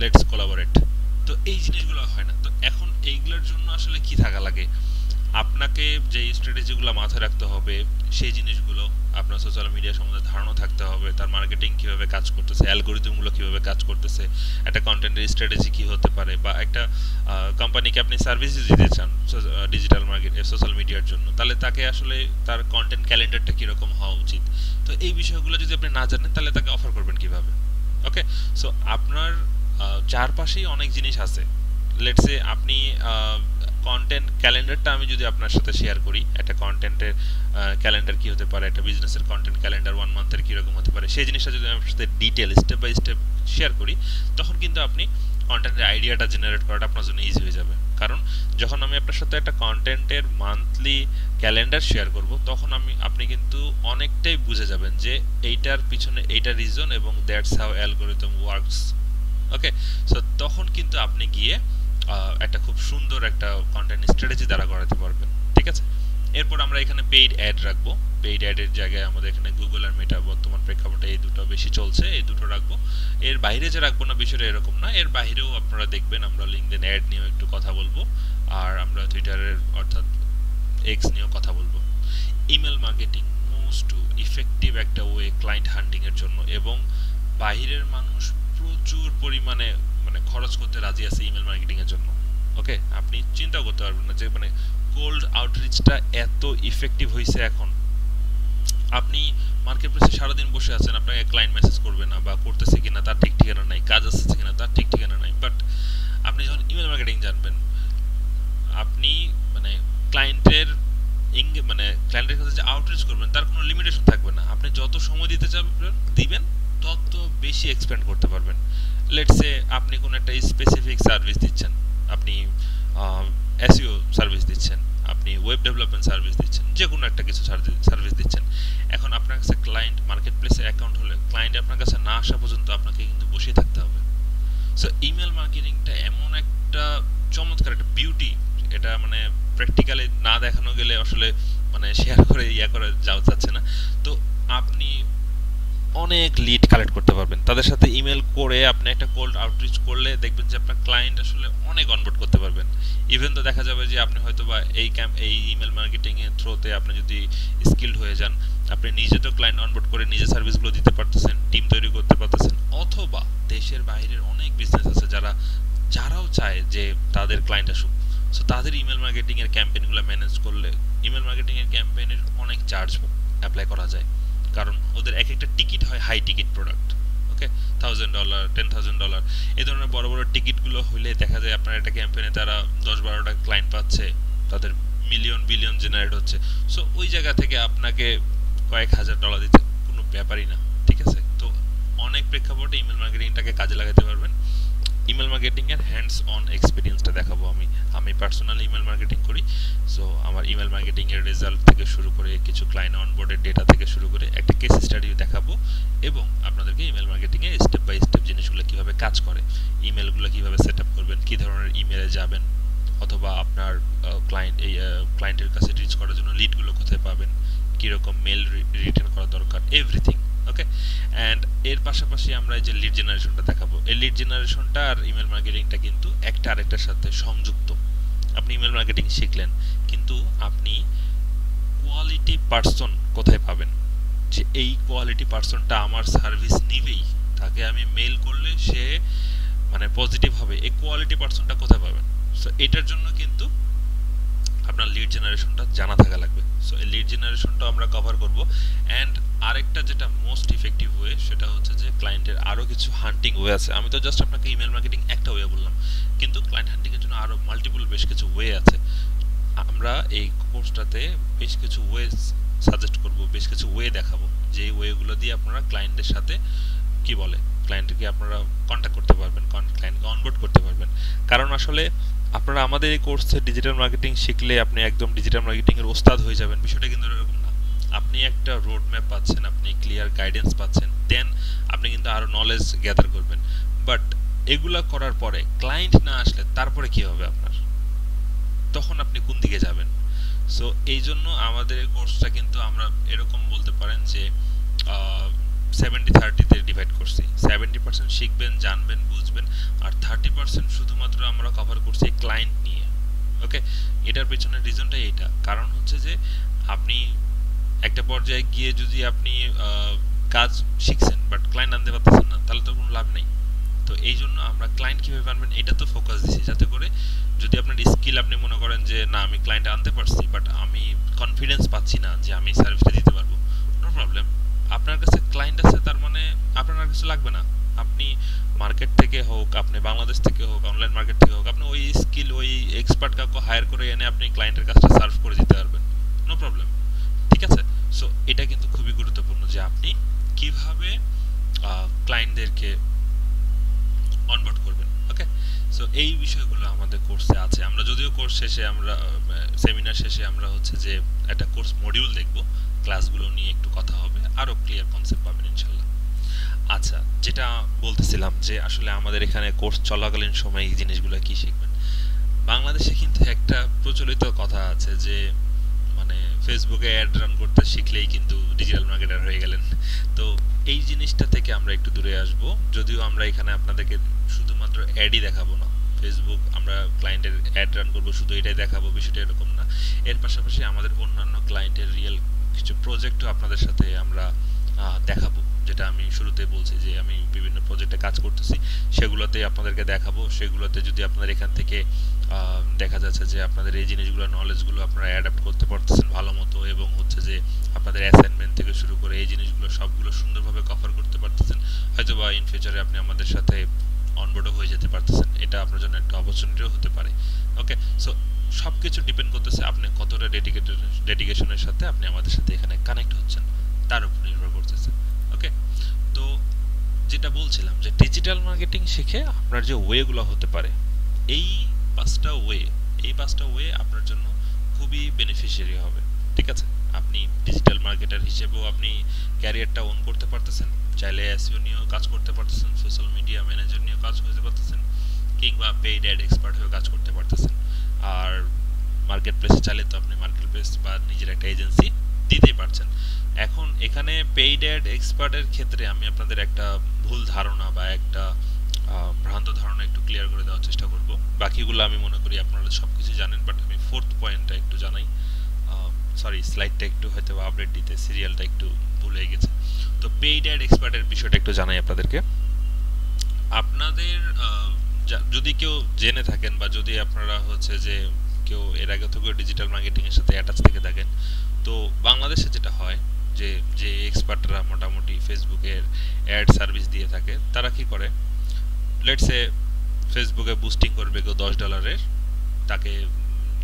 লেটস কোলাবোরেট। তো এই জিনিসগুলো হয় না। তো এখন এইগুলোর জন্য আসলে কি থাকা লাগে, আপনাকে যে স্ট্র্যাটেজিগুলো মাথায় রাখতে হবে সেই জিনিসগুলো, আপনার সোশ্যাল মিডিয়া সম্বন্ধে ধারণা থাকতে হবে, তার মার্কেটিং কীভাবে কাজ করতেছে, অ্যালগোরিদমগুলো কীভাবে কাজ করতেছে, একটা কন্টেন্টের স্ট্র্যাটেজি কী হতে পারে, বা একটা কোম্পানিকে আপনি সার্ভিস দিতে চান ডিজিটাল মার্কেট সোশ্যাল মিডিয়ার জন্য, তাহলে তাকে আসলে তার কন্টেন্ট ক্যালেন্ডারটা কীরকম হওয়া উচিত। তো এই বিষয়গুলো যদি আপনি না জানেন তাহলে তাকে অফার করবেন কীভাবে? ওকে, সো আপনার চারপাশেই অনেক জিনিস আছে। লেটস সে আপনি কন্টেন্ট ক্যালেন্ডারটা আমি যদি আপনার সাথে শেয়ার করি, একটা কন্টেন্টের ক্যালেন্ডার কি হতে পারে, একটা বিজনেসের কন্টেন্ট ক্যালেন্ডার 1 মান্থের কীরকম হতে পারে, সেই জিনিসটা যদি আমি আপনার সাথে detail step by step share করি, তখন কিন্তু আপনি কন্টেন্টের আইডিয়াটা জেনারেট করাটা আপনার জন্য ইজি হয়ে যাবে। কারণ যখন আমি আপনার সাথে একটা কন্টেন্টের মান্থলি ক্যালেন্ডার শেয়ার করব, তখন আপনি কিন্তু অনেকটাই বুঝে যাবেন যে এইটার পিছনে এইটা রিজন এবং that's how algorithm works. Okay, so তখন কিন্তু আপনি গিয়ে একটা খুব সুন্দর একটা কন্টেন্ট স্ট্র্যাটেজি দ্বারা করাতে পারবেন, ঠিক আছে? এরপর আমরা এখানে পেইড অ্যাড রাখবো। পেইড অ্যাডের জায়গায় আমাদের এখানে গুগল আর মেটা বর্তমান প্রেক্ষাপটে এই দুটো বেশি চলছে, এই দুটো রাখবো। এর বাইরে যে রাখবো না বিষয়টা এরকম না, এর বাইরেও আপনারা দেখবেন আমরা লিঙ্কডইন অ্যাড নিয়েও একটু কথা বলবো, আর আমরা টুইটারের অর্থাৎ এক্স নিয়েও কথা বলবো। ইমেল মার্কেটিং মোস্ট ইফেক্টিভ একটা ওয়ে ক্লায়েন্ট হান্টিং এর জন্য, এবং বাইরের মানুষ প্রচুর পরিমাণে মানে খরচ করতে রাজি আছে ইমেল মার্কেটিং এর জন্য। ওকে, আপনি চিন্তা করতে পারবেন না যে মানে কোল্ড আউটরিচটা এত ইফেক্টিভ হয়েছে এখন। আপনি মার্কেট প্লেসে সারাদিন বসে আছেন, আপনাকে ক্লায়েন্ট মেসেজ করবে না বা করতেছে কিনা তার ঠিক ঠিকানা নাই, কাজ আসছে কিনা তার ঠিক ঠিকানা নাই। বাট আপনি যখন ইমেল মার্কেটিং জানবেন, আপনি মানে ক্লায়েন্টের মানে ক্লায়েন্টের কাছে যে আউটরিচ করবেন তার কোনো লিমিটেশন থাকবে না। আপনি যত সময় দিবেন তত বেশি এক্সপ্যান্ড করতে পারবেন। লেটস সে আপনি কোনো একটা স্পেসিফিক সার্ভিস দিচ্ছেন, আপনি এসইও সার্ভিস দিচ্ছেন, আপনি ওয়েব ডেভেলপমেন্ট সার্ভিস দিচ্ছেন, যে কোনো একটা কিছু সার্ভিস দিচ্ছেন। এখন আপনার কাছে ক্লায়েন্ট মার্কেট প্লেসে অ্যাকাউন্ট হলে ক্লায়েন্ট আপনার কাছে না আসা পর্যন্ত আপনাকে কিন্তু বসে থাকতে হবে। সো ইমেল মার্কেটিংটা এমন একটা চমৎকার একটা বিউটি, এটা মানে প্র্যাকটিক্যালি না দেখানো গেলে আসলে মানে শেয়ার করে করা যাচ্ছে না। তো আপনি অনেক লিড কালেক্ট করতে পারবেন তাদের সাথে ইমেল করে। আপনি একটা কোল্ড আউটরিচ করলে দেখবেন যে আপনার ক্লায়েন্ট আসলে অনেক অনবোর্ড করতে পারবেন। ইভেন তো দেখা যাবে যে আপনি হয়তো বা এই ইমেল মার্কেটিং এর থ্রুতে আপনি যদি স্কিলড হয়ে যান, আপনি নিজে তো ক্লায়েন্ট অনবোর্ড করে নিজে সার্ভিসগুলো দিতে পারতেছেন, টিম তৈরি করতে পারতেছেন, অথবা দেশের বাইরের অনেক বিজনেস আছে যারাও চায় যে তাদের ক্লায়েন্ট আসুক। সো তাদের ইমেল মার্কেটিং এর ক্যাম্পেইনগুলো ম্যানেজ করলে ইমেল মার্কেটিং এর ক্যাম্পেইনের অনেক চার্জ অ্যাপ্লাই করা যায়, কারণ ওদের এক একটা টিকিট হয় হাই টিকিট প্রোডাক্ট। ওকে, $1000, $10,000 এই ধরনের বড় বড় টিকিটগুলো হলে দেখা যায় আপনার একটা ক্যাম্পেইনে তারা 10-12টা ক্লায়েন্ট পাচ্ছে, তাদের মিলিয়ন বিলিয়ন জেনারেট হচ্ছে। সো ওই জায়গা থেকে আপনাকে কয়েক $1000 দিতে কোনো ব্যাপারই না, ঠিক আছে? তো অনেক প্রেক্ষাপটে ইমেল মার্কেটিংটাকে কাজে লাগাতে পারবেন। ইমেল মার্কেটিং এর হ্যান্ডস অন এক্সপেরিয়েন্সটা দেখাবো। আমি পার্সোনালি ইমেল মার্কেটিং করি, সো আমার ইমেল মার্কেটিং এর রেজাল্ট থেকে শুরু করে কিছু ক্লায়েন্ট অনবোর্ডের ডেটা থেকে শুরু করে একটা কেস স্টাডিও দেখাবো, এবং আপনাদেরকে ইমেল মার্কেটিং এ স্টেপ বাই স্টেপ জিনিসগুলো কিভাবে কাজ করে, ইমেলগুলো কিভাবে সেট আপ করবেন, কি ধরনের ইমেলে যাবেন, অথবা আপনার ক্লায়েন্টের কাছে রিচ করার জন্য লিডগুলো কোথায় পাবেন, কিরকম মেল রিটার্ন করা দরকার, এভরিথিং। ওকে, অ্যান্ড এর পাশাপাশি আমরা এই যে লিড জেনারেশনটা দেখাবো, এই লিড জেনারেশনটা আর ইমেল মার্কেটিংটা কিন্তু একটা আরেকটার সাথে সংযুক্ত। আপনি ইমেল মার্কেটিং শিখলেন, কিন্তু আপনি কোয়ালিটি পার্সন কোথায় পাবেন, যে এই কোয়ালিটি পার্সনটা আমার সার্ভিস নিবেই, তাকে আমি মেল করলে সে মানে পজিটিভ হবে, এই কোয়ালিটি পার্সনটা কোথায় পাবেন? সো এটার জন্য কিন্তু আপনার লিড জেনারেশনটা জানা থাকা লাগবে। সো এই লিড জেনারেশনটা আমরা কভার করব। অ্যান্ড আরেকটা যেটা মোস্ট ইফেক্টিভ ওয়ে, সেটা হচ্ছে যে ক্লায়েন্টের আরও কিছু হান্টিং ওয়ে আছে। আমি তো জাস্ট আপনাকে ইমেল মার্কেটিং একটা ওয়ে বললাম, কিন্তু ক্লায়েন্ট হান্টিংয়ের জন্য আরও মাল্টিপল বেশ কিছু ওয়ে আছে। আমরা এই কোর্সটাতে বেশ কিছু ওয়ে সাজেস্ট করব, বেশ কিছু ওয়ে দেখাবো, যে ওয়েগুলো দিয়ে আপনারা ক্লায়েন্টের সাথে কি বলে ক্লায়েন্টকে আপনারা কন্ট্যাক্ট করতে পারবেন, ক্লায়েন্টকে অনবোর্ড করতে পারবেন। কারণ আসলে আপনারা আমাদের এই কোর্সে ডিজিটাল মার্কেটিং শিখলে আপনি একদম ডিজিটাল মার্কেটিং এর ওস্তাদ হয়ে যাবেন, বিষয়টা কিন্তু এরকম না। আপনি একটা রোড ম্যাপ পাচ্ছেন, আপনি ক্লিয়ার গাইডেন্স পাচ্ছেন, দেন আপনি কিন্তু আরো নলেজ গ্যাদার করবেন। বাট এগুলা করার পরে ক্লায়েন্ট না আসলে তারপরে কি হবে আপনার, তখন আপনি কোন দিকে যাবেন? সো এই জন্য আমাদের এই কোর্সটা কিন্তু আমরা এরকম বলতে পারেন যে 70-30 তে ডিভাইড করছি। 70% শিখবেন, জানবেন, বুঝবেন, আর 30% শুধুমাত্র আমরা কভার করছি ক্লায়েন্ট নিয়ে। ওকে, এটার পেছনের রিজনটা এইটা, কারণ হচ্ছে যে আপনি একটা পর্যায়ে গিয়ে যদি আপনি কাজ শিখছেন বাট ক্লায়েন্ট আনতে পারতেছেন না, তাহলে তো কোনো লাভ নেই। তো এই জন্য আমরা ক্লায়েন্ট কিভাবে আনবেন এটা তো ফোকাস দিচ্ছি, যাতে করে যদি আপনার স্কিল আপনি মনে করেন যে না আমি ক্লায়েন্ট আনতে পারছি বাট আমি কনফিডেন্স পাচ্ছি না যে আমি সার্ভিসটা দিতে পারবো, নো প্রবলেম। আপনার কাছে ক্লায়েন্ট আছে, তার মানে আপনার কিছু লাগবে না। আপনি মার্কেট থেকে হোক, আপনি বাংলাদেশ থেকে হোক, অনলাইন মার্কেট থেকে হোক, আপনি ওই স্কিল ওই এক্সপার্ট কাউকে হায়ার করে এনে আপনি ক্লায়েন্টের কাজটা সার্ভ করে দিতে পারবেন, নো প্রবলেম। ঠিক আছে, সো এটা কিন্তু খুবই গুরুত্বপূর্ণ যে আপনি কিভাবে ক্লায়েন্টদেরকে অনবোর্ড করবেন। ওকে, সো এই বিষয়গুলো আমাদের কোর্সে আছে। আমরা যদিও কোর্স শেষে আমরা সেমিনার শেষে আমরা হচ্ছে যে একটা কোর্স মডিউল দেখব, ক্লাসগুলো নিয়ে একটু কথা হবে, আরো ক্লিয়ার কনসেপ্ট পাবেন ইনশাল্লাহ। আচ্ছা, যেটা বলতেছিলাম যে আসলে আমাদের এখানে কোর্স চলাকালীন সময় এই জিনিসগুলো কি শিখবেন। বাংলাদেশে কিন্তু একটা প্রচলিত কথা আছে যে মানে ফেসবুকে অ্যাড রান করতে শিখলেই কিন্তু ডিজিটাল মার্কেটার হয়ে গেলেন। তো এই জিনিসটা থেকে আমরা একটু দূরে আসব, যদিও আমরা এখানে আপনাদেরকে শুধুমাত্র অ্যাডই দেখাবো না, ফেসবুক আমরা ক্লায়েন্টের অ্যাড রান করবো শুধু এটাই দেখাবো, বিষয়টা এরকম না। এর পাশাপাশি আমাদের অন্যান্য ক্লায়েন্টের রিয়েল কিছু প্রজেক্টও আপনাদের সাথে আমরা দেখাবো, যেটা আমি শুরুতে বলছি যে আমি বিভিন্ন প্রজেক্টে কাজ করতেছি, সেগুলোতে আপনাদেরকে দেখাবো। সেগুলোতে যদি আপনাদের এখান থেকে দেখা যাচ্ছে যে আপনাদের এই জিনিসগুলো নলেজগুলো আপনারা অ্যাডাপ্ট করতে পারতেছেন ভালো মতো, এবং হচ্ছে যে আপনাদের অ্যাসাইনমেন্ট থেকে শুরু করে এই জিনিসগুলো সবগুলো সুন্দরভাবে কভার করতে পারতেছেন, হয়তো বা ইন ফিউচারে আপনি আমাদের সাথে অনবোর্ডও হয়ে যেতে পারতেছেন, এটা আপনার জন্য একটা অপরচুনিটিও হতে পারে। ওকে, সো সবকিছু ডিপেন্ড করতেছে আপনি কতটা ডেডিকেশনের সাথে আপনি আমাদের সাথে এখানে কানেক্ট হচ্ছেন, তার উপর নির্ভর করতেছে। ওকে, তো যেটা বলছিলাম যে ডিজিটাল মার্কেটিং শিখে আপনার যে ওয়েগুলো হতে পারে, এই পাঁচটা ওয়ে আপনার জন্য খুবই বেনিফিশিয়ারি হবে। ঠিক আছে, আপনি ডিজিটাল মার্কেটার হিসেবেও আপনি ক্যারিয়ারটা ওন করতে পারতেছেন, চাইলে এসইও নিয়েও কাজ করতে পারতেছেন, সোশ্যাল মিডিয়া ম্যানেজার নিয়েও কাজ করতে পারতেছেন, কিংবা পেইড অ্যাড এক্সপার্ট হয়েও কাজ করতে পারতেছেন। আর মার্কেট প্লেসে চাইলে তো আপনি মার্কেট প্লেস বা নিজের একটা এজেন্সি দিতেই পারছেন। এখন এখানে পেইড অ্যাড এক্সপার্টের ক্ষেত্রে আমি আপনাদের একটা ভুল ধারণা বা একটা ভ্রান্ত ধারণা একটু ক্লিয়ার করে দেওয়ার চেষ্টা করব। বাকিগুলো আমি মনে করি আপনারা সবকিছু জানেন, বাট আমি ফোর্থ পয়েন্টটা একটু জানাই। সরি, স্লাইডটা একটু হয়তো আপডেট দিতে সিরিয়ালটা একটু ভুল হয়ে গেছে। তো পেইড অ্যাড এক্সপার্টের বিষয়টা একটু জানাই আপনাদেরকে। আপনাদের যদি কেউ জেনে থাকেন বা যদি আপনারা হচ্ছে যে কেউ এর আগে থেকে ডিজিটাল মার্কেটিং এর সাথে অ্যাটাচ থেকে থাকেন, তো বাংলাদেশে যেটা হয় যে যে এক্সপার্টরা মোটামুটি ফেসবুকের অ্যাড সার্ভিস দিয়ে থাকে, তারা কি করে, লেটস এ ফেসবুকে বুস্টিং করবে কেউ $10, তাকে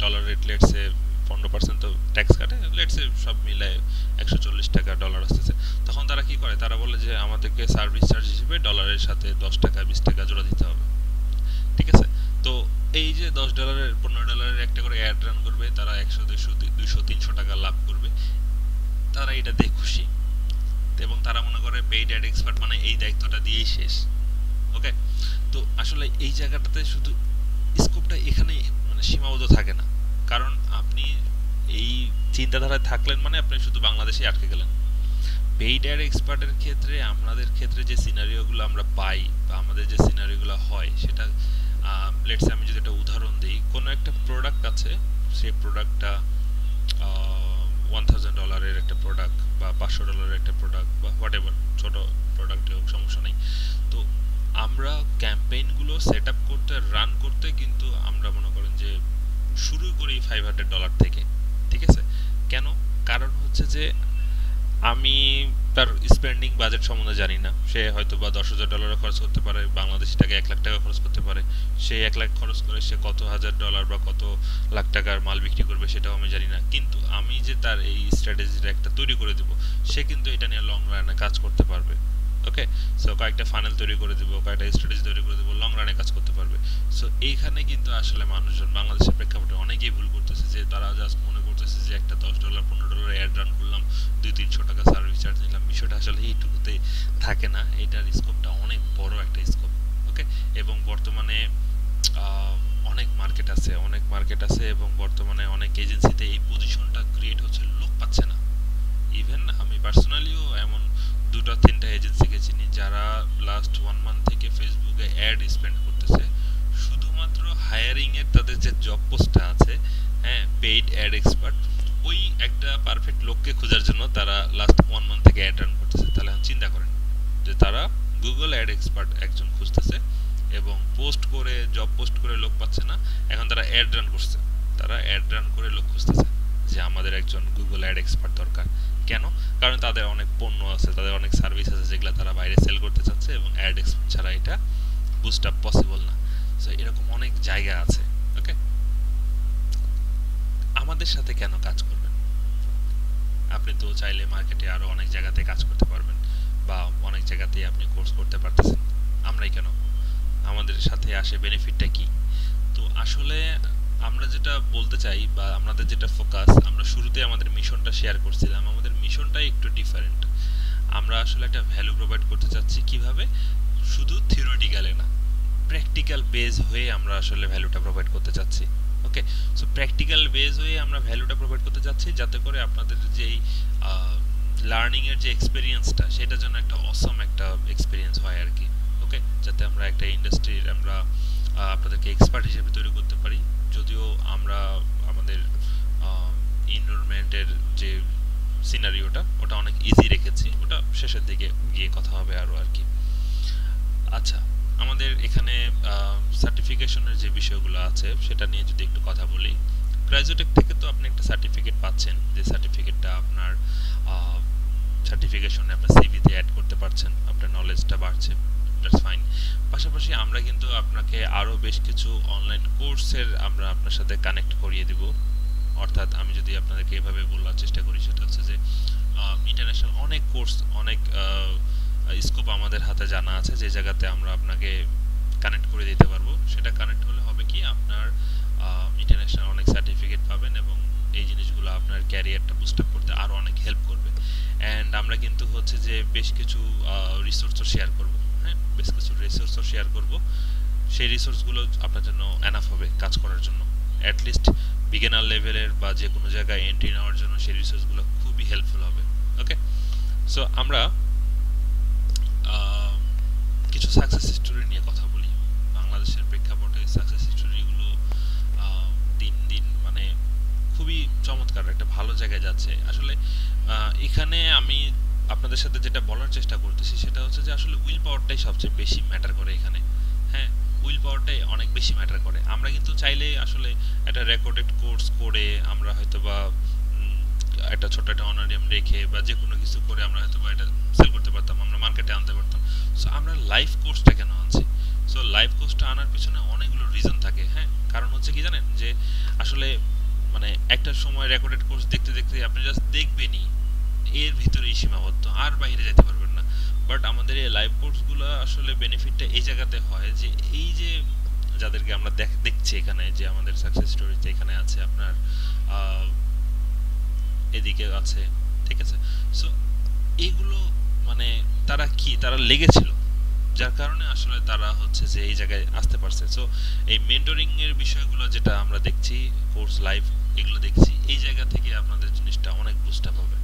ডলার রেট লেটস এ 15% তো ট্যাক্স কাটে, লেটস এ সব মিলায় $140 ডলার আসতেছে। তখন তারা কি করে, তারা বলে যে আমাদেরকে সার্ভিস চার্জ হিসেবে ডলারের সাথে $10 $20 জোড়া দিতে হবে। তো এই যে $10 $15 একটা করে অ্যাড রান করবে, তারা 100 200 200 300 টাকা লাভ করবে, তারা এটা দিয়ে খুশি। এবং তারা মনে করে পেইড অ্যাড এক্সপার্ট মানে এই দায়িত্বটা দিয়েই শেষ। ওকে, তো আসলে এই জায়গাটাতে শুধু স্কোপটা এখানে মানে সীমাবদ্ধ থাকে না। কারণ আপনি এই চিন্তাধারায় থাকলেন মানে আপনি শুধু বাংলাদেশে আটকে গেলেন। পেইড অ্যাড এক্সপার্টের ক্ষেত্রে আমাদের ক্ষেত্রে যে সিনারিওগুলো আমরা পাই বা আমাদের যে সিনারিওগুলো হয় সেটা, লেটস আমি যদি একটা উদাহরণ দিই, কোনো একটা প্রোডাক্ট আছে, সেই প্রোডাক্টটা $1000 একটা প্রোডাক্ট বা $500 একটা প্রোডাক্ট বা হোয়াট এভার, ছোটো প্রোডাক্টে হোক সমস্যা নেই। তো আমরা ক্যাম্পেইনগুলো সেট আপ করতে, রান করতে কিন্তু আমরা মনে করেন যে শুরু করি $500 থেকে। ঠিক আছে, কেন? কারণ হচ্ছে যে আমি তার স্পেন্ডিং বাজেট সম্বন্ধে জানি না। সে হয়তো বা $10,000 খরচ করতে পারে, বাংলাদেশি টাকা 1 লাখ টাকা খরচ করতে পারে। সেই 1 লাখ খরচ করে সে কত $1,000 বা কত লাখ টাকার মাল বিক্রি করবে সেটাও আমি জানি না। কিন্তু আমি যে তার এই স্ট্র্যাটেজিটা একটা তৈরি করে দিব, সে কিন্তু এটা নিয়ে লং রানে কাজ করতে পারবে। ওকে, সো কয়েকটা ফানেল তৈরি করে দিব, কয়েকটা স্ট্র্যাটেজি তৈরি করে দিব, লং রানে কাজ করতে পারবে। সো এইখানে কিন্তু আসলে মানুষজন বাংলাদেশের প্রেক্ষাপটে অনেকেই ভুল করতেছে, যে তারা জাস্ট মনে করতেছে যে একটা $10 $15 অ্যাড রান করলাম, 200-300 টাকা সার্ভিস চার্জ নিলাম। বিষয়টা আসলে এইটুকুতে থাকে না, এটার স্কোপটা অনেক বড় একটা স্কোপ। ওকে, এবং বর্তমানে অনেক মার্কেট আছে, অনেক মার্কেট আছে, এবং বর্তমানে অনেক এজেন্সিতে এই পজিশনটা ক্রিয়েট হচ্ছে, লোক পাচ্ছে না। ইভেন আমি পার্সোনালিও এমন 2টা 3টা এজেন্সিকে চিনি যারা লাস্ট 1 মান্থ থেকে ফেসবুকে অ্যাড স্পেন্ড করতেছে শুধুমাত্র হায়ারিং এর, তাদের যে জব পোস্টটা আছে, হ্যাঁ, পেইড অ্যাড এক্সপার্ট, ওই একটা পারফেক্ট লোককে খোঁজার জন্য তারা লাস্ট 1 মান্থ থেকে অ্যাড রান করতেছে। তাহলে এখন চিন্তা করেন যে তারা গুগল অ্যাড এক্সপার্ট একজন খুঁজতেছে এবং পোস্ট করে, জব পোস্ট করে লোক পাচ্ছে না, এখন তারা অ্যাড রান করছে, তারা অ্যাড রান করে লোক খুঁজতেছে যে আমাদের একজন গুগল অ্যাড এক্সপার্ট দরকার। কেন? কারণ তাদের অনেক পণ্য আছে, তাদের অনেক সার্ভিস আছে যেগুলো তারা বাইরে সেল করতে চাচ্ছে, এবং অ্যাড এক্সপার্ট ছাড়া এটা বুস্ট আপ পসিবল না। সো এরকম অনেক জায়গা আছে। ওকে, আমাদের সাথে কেন কাজ করবেন? আপনি তো চাইলে মার্কেটে আরো অনেক জায়গাতে কাজ করতে পারবেন, বা অনেক জায়গাতেই আপনি কোর্স করতে পারতেছেন। আমরাই কেন? আমাদের সাথে আসে বেনিফিটটা কি? তো আসলে আমরা যেটা বলতে চাই বা আমাদের যেটা ফোকাস, আমরা শুরুতে আমাদের মিশনটা শেয়ার করছিলাম, আমাদের মিশনটাই একটু ডিফারেন্ট। আমরা আসলে একটা ভ্যালু প্রোভাইড করতে চাচ্ছি। কিভাবে? শুধু থিওরিটিক্যালে না, প্র্যাকটিক্যাল বেজ হয়ে আমরা আসলে ভ্যালুটা প্রোভাইড করতে চাচ্ছি। ওকে, সো প্র্যাকটিক্যাল বেজ হয়ে আমরা ভ্যালুটা প্রোভাইড করতে চাচ্ছি, যাতে করে আপনাদের যেই লার্নিং এর যে এক্সপেরিয়েন্সটা, সেটা যেন একটা অসম একটা এক্সপেরিয়েন্স হয় আর কি। ওকে, যাতে আমরা একটা ইন্ডাস্ট্রির আমরা আপনাদেরকে এক্সপার্ট হিসেবে তৈরি করতে পারি। যদিও আমরা আমাদের এনরোলমেন্টের যে সিনারিওটা, ওটা অনেক ইজি রেখেছি, ওটা শেষের দিকে গিয়ে কথা হবে আরও আর কি। আচ্ছা, আমাদের এখানে সার্টিফিকেশনের যে বিষয়গুলো আছে সেটা নিয়ে যদি একটু কথা বলি। গ্র্যাজুয়েটেক থেকে তো আপনি একটা সার্টিফিকেট পাচ্ছেন, যে সার্টিফিকেটটা আপনার সার্টিফিকেশনে আপনার সিভিতে অ্যাড করতে পারছেন, আপনার নলেজটা বাড়ছে, দ্যাটস ফাইন। পাশাপাশি আমরা কিন্তু আপনাকে আরও বেশ কিছু অনলাইন কোর্সের আমরা আপনার সাথে কানেক্ট করিয়ে দিব। অর্থাৎ আমি যদি আপনাদেরকে এভাবে বলার চেষ্টা করি, সেটা হচ্ছে যে ইন্টারন্যাশনাল অনেক কোর্স, অনেক স্কোপ আমাদের হাতে জানা আছে, যে জায়গাতে আমরা আপনাকে কানেক্ট করে দিতে পারবো। সেটা কানেক্ট হলে হবে কি, আপনার ইন্টারন্যাশনাল অনেক সার্টিফিকেট পাবেন, এবং এই জিনিসগুলো আপনার ক্যারিয়ারটা বুস্ট আপ করতে আরও অনেক হেল্প করবে। অ্যান্ড আমরা কিন্তু হচ্ছে যে বেশ কিছু রিসোর্সও শেয়ার করব। হ্যাঁ, বেশ কিছু রিসোর্সও শেয়ার করব। সেই রিসোর্সগুলো আপনার জন্য এনাফ হবে কাজ করার জন্য। অ্যাটলিস্ট বিগিনার লেভেলের বা যে কোনো জায়গায় এন্ট্রি নেওয়ার জন্য সেই রিসোর্সগুলো খুবই হেল্পফুল হবে। ওকে, সো আমরা কিছু সাকসেস স্টোরি নিয়ে কথা বলি। বাংলাদেশের প্রেক্ষাপটে সাকসেস স্টোরিগুলো দিন দিন মানে খুবই চমৎকার, একটা ভালো জায়গায় যাচ্ছে আসলে। এখানে আমি আপনাদের সাথে যেটা বলার চেষ্টা করতেছি সেটা হচ্ছে যে আসলে উইল পাওয়ারটাই সবচেয়ে বেশি ম্যাটার করে এখানে। হ্যাঁ, উইল পাওয়ারটাই অনেক বেশি ম্যাটার করে। আমরা কিন্তু চাইলে আসলে একটা রেকর্ডেড কোর্স করে আমরা হয়তো বা একটা ছোট একটা অনারিয়াম রেখে বা যে কোনো কিছু করে আমরা হয়তো বা এটা সেল করতে পারতাম, আমরা মার্কেটে আনতে পারতাম। সো আমরা লাইভ কোর্সটা কেন আনছি? সো লাইভ কোর্সটা আনার পিছনে অনেকগুলো রিজন থাকে। হ্যাঁ, কারণ হচ্ছে কি জানেন, যে আসলে মানে একটা সময় রেকর্ডেড কোর্স দেখতে দেখতে আপনি জাস্ট দেখবেনই, এর ভিতরেই সীমাবদ্ধ, আর বাইরে যেতে পারবেন না। বাট আমাদের এই লাইভ কোর্সগুলো আসলে বেনিফিটটা এই জায়গাতে হয় যে এই যে যাদেরকে আমরা দেখছি এখানে যে আমাদের সাকসেস স্টোরিতে এখানে আছে আপনার আহ, এদিকে আছে, ঠিক আছে। সো এইগুলো মানে তারা লেগেছিল, যার কারণে আসলে তারা হচ্ছে যে এই জায়গায় আসতে পারছে। সো এই মেন্টরিং এর বিষয়গুলো যেটা আমরা দেখছি, কোর্স লাইভ এগুলো দেখছি, এই জায়গা থেকে আপনাদের জিনিসটা অনেক বুস্ট আপ হবে।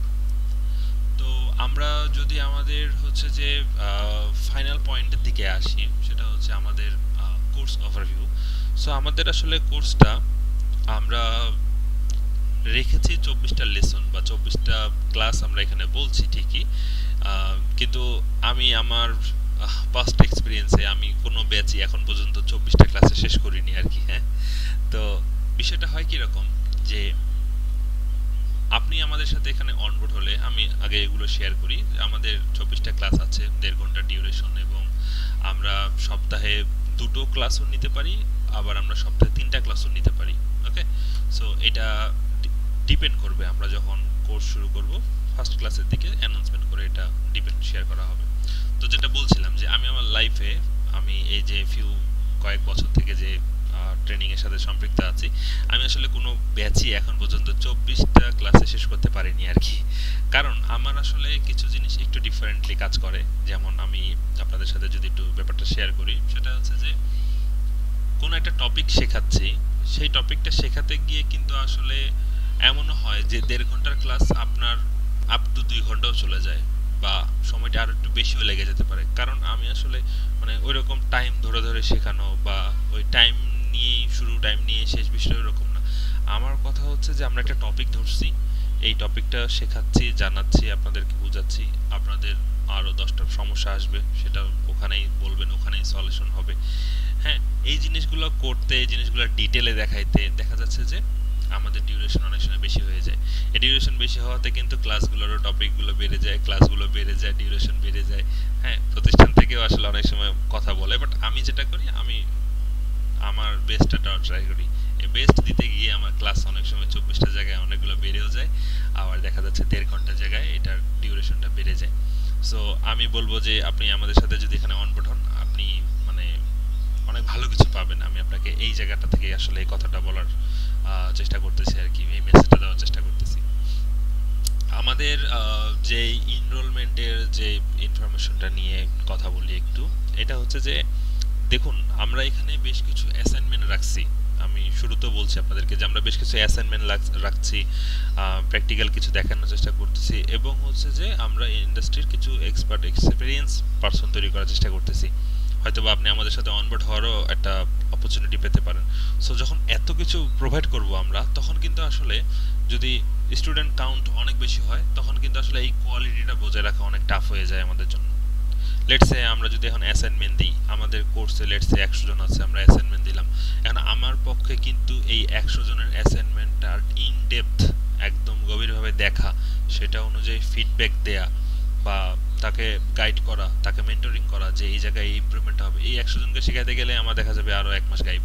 তো আমরা যদি আমাদের হচ্ছে যে ফাইনাল পয়েন্টের দিকে আসি, সেটা হচ্ছে আমাদের কোর্স ওভারভিউ। সো আমাদের আসলে কোর্সটা আমরা রেখেছি 24টা লেসন বা 24টা ক্লাস আমরা এখানে বলছি ঠিকই, কিন্তু আমি আমার পাস্ট এক্সপিরিয়েন্সে আমি কোনো ব্যাচই এখন পর্যন্ত 24টা ক্লাসে শেষ করিনি আর কি। হ্যাঁ, তো বিষয়টা হয় কিরকম যে আপনি আমাদের সাথে এখানে অনবোর্ড হলে, আমি আগে এগুলো শেয়ার করি। আমাদের 24টা ক্লাস আছে, 1.5 ঘন্টা ডিউরেশন, এবং আমরা সপ্তাহে 2টো ক্লাসও নিতে পারি, আবার আমরা সপ্তাহে 3টা ক্লাসও নিতে পারি। ওকে, সো এটা ডিপেন্ড করবে আমরা যখন কোর্স শুরু করব, ফার্স্ট ক্লাসের দিকে অ্যানাউন্সমেন্ট করে এটা ডিপেন্ড শেয়ার করা হবে। তো যেটা বলছিলাম যে আমি আমার লাইফে, আমি এই যে কয়েক বছর থেকে যে ট্রেনিং এর সাথে সম্পৃক্ত আছি, আমি আসলে কোনো ব্যাচই এখন পর্যন্ত 24টা ক্লাসে শেষ করতে পারিনি আর কি। কারণ আমার আসলে কিছু জিনিস একটু ডিফারেন্টলি কাজ করে। যেমন আমি আপনাদের সাথে যদি একটু ব্যাপারটা শেয়ার করি, সেটা হচ্ছে যে কোনো একটা টপিক শেখাচ্ছি, সেই টপিকটা শেখাতে গিয়ে কিন্তু আসলে এমনও হয় যে 1.5 ঘন্টার ক্লাস আপনার আপ টু 2 ঘন্টাও চলে যায়, বা সময়টা আরো একটু বেশিও লেগে যেতে পারে। কারণ আমি আসলে মানে ওই রকম টাইম ধরে ধরে শেখানো বা ওই টাইম নিয়েই শুরু টাইম নিয়ে শেষ বিষয় ওরকম না। আমার কথা হচ্ছে যে আমরা একটা টপিক ধরছি, এই টপিকটা শেখাচ্ছি, জানাচ্ছি, আপনাদেরকে বোঝাচ্ছি। আপনাদের আরো 10টা সমস্যা আসবে, সেটা ওখানেই বলবেন, ওখানেই সলিউশন হবে। হ্যাঁ, এই জিনিসগুলো করতে, এই জিনিসগুলো ডিটেলে দেখাইতে দেখা যাচ্ছে যে আমাদের ডিউরেশন অনেক সময় বেশি হয়ে যায়। এই ডিউরেশন বেশি হওয়াতে কিন্তু ক্লাসগুলোরও টপিকগুলো বেড়ে যায়, ক্লাসগুলো বেড়ে যায়, ডিউরেশন বেড়ে যায়। হ্যাঁ, প্রতিষ্ঠান থেকেও আসলে অনেক সময় কথা বলে, বাট আমি যেটা করি, আমি আমার বেস্টটা ট্রাই করি। এই বেস্ট দিতে গিয়ে আমার ক্লাস অনেক সময় 24টা জায়গায় অনেকগুলো বেড়েও যায়, আবার দেখা যাচ্ছে 1.5 ঘন্টা জায়গায় এটার ডিউরেশনটা বেড়ে যায়। সো আমি বলবো যে আপনি আমাদের সাথে যদি এখানে অনবোর্ড হন, আপনি মানে অনেক ভালো কিছু পাবেন। আমি আপনাকে এই জায়গাটা থেকে আসলে এই কথাটা বলার চেষ্টা করতেছি আর কি, এই মেসেজটা দেওয়ার চেষ্টা করতেছি। আমাদের যে ইনরোলমেন্টের যে ইনফরমেশনটা নিয়ে কথা বলি একটু, এটা হচ্ছে যে দেখুন, আমরা এখানে বেশ কিছু অ্যাসাইনমেন্ট রাখছি। আমি শুরুতেও বলছি আপনাদেরকে যে আমরা বেশ কিছু অ্যাসাইনমেন্ট রাখছি, প্র্যাকটিক্যাল কিছু দেখানোর চেষ্টা করতেছি, এবং হচ্ছে যে আমরা ইন্ডাস্ট্রির কিছু এক্সপার্ট এক্সপেরিয়েন্স পারসন তৈরি করার চেষ্টা করতেছি। হয়তোবা আপনি আমাদের সাথে অনবোর্ড হওয়ারও একটা অপরচুনিটি পেতে পারেন। সো যখন এত কিছু প্রোভাইড করব আমরা, তখন কিন্তু আসলে যদি স্টুডেন্ট কাউন্ট অনেক বেশি হয়, তখন কিন্তু আসলে এই কোয়ালিটিটা বজায় রাখা অনেক টাফ হয়ে যায় আমাদের জন্য। লেটস সে আমরা যদি এখন অ্যাসাইনমেন্ট দিই, আমাদের কোর্সে লেটস সে 100 জন আছে, আমরা অ্যাসাইনমেন্ট দিলাম। এখন আমার পক্ষে কিন্তু এই 100 জনের অ্যাসাইনমেন্টটা ইন ডেপথ, একদম গভীরভাবে দেখা, সেটা অনুযায়ী ফিডব্যাক দেয়া, বা তাকে গাইড করা, তাকে মেন্টরিং করা যে এই জায়গায় ইমপ্রুভমেন্ট হবে, এই 100 জনকে শেখাতে গেলে আমার দেখা যাবে আরো 1 মাস গাইব।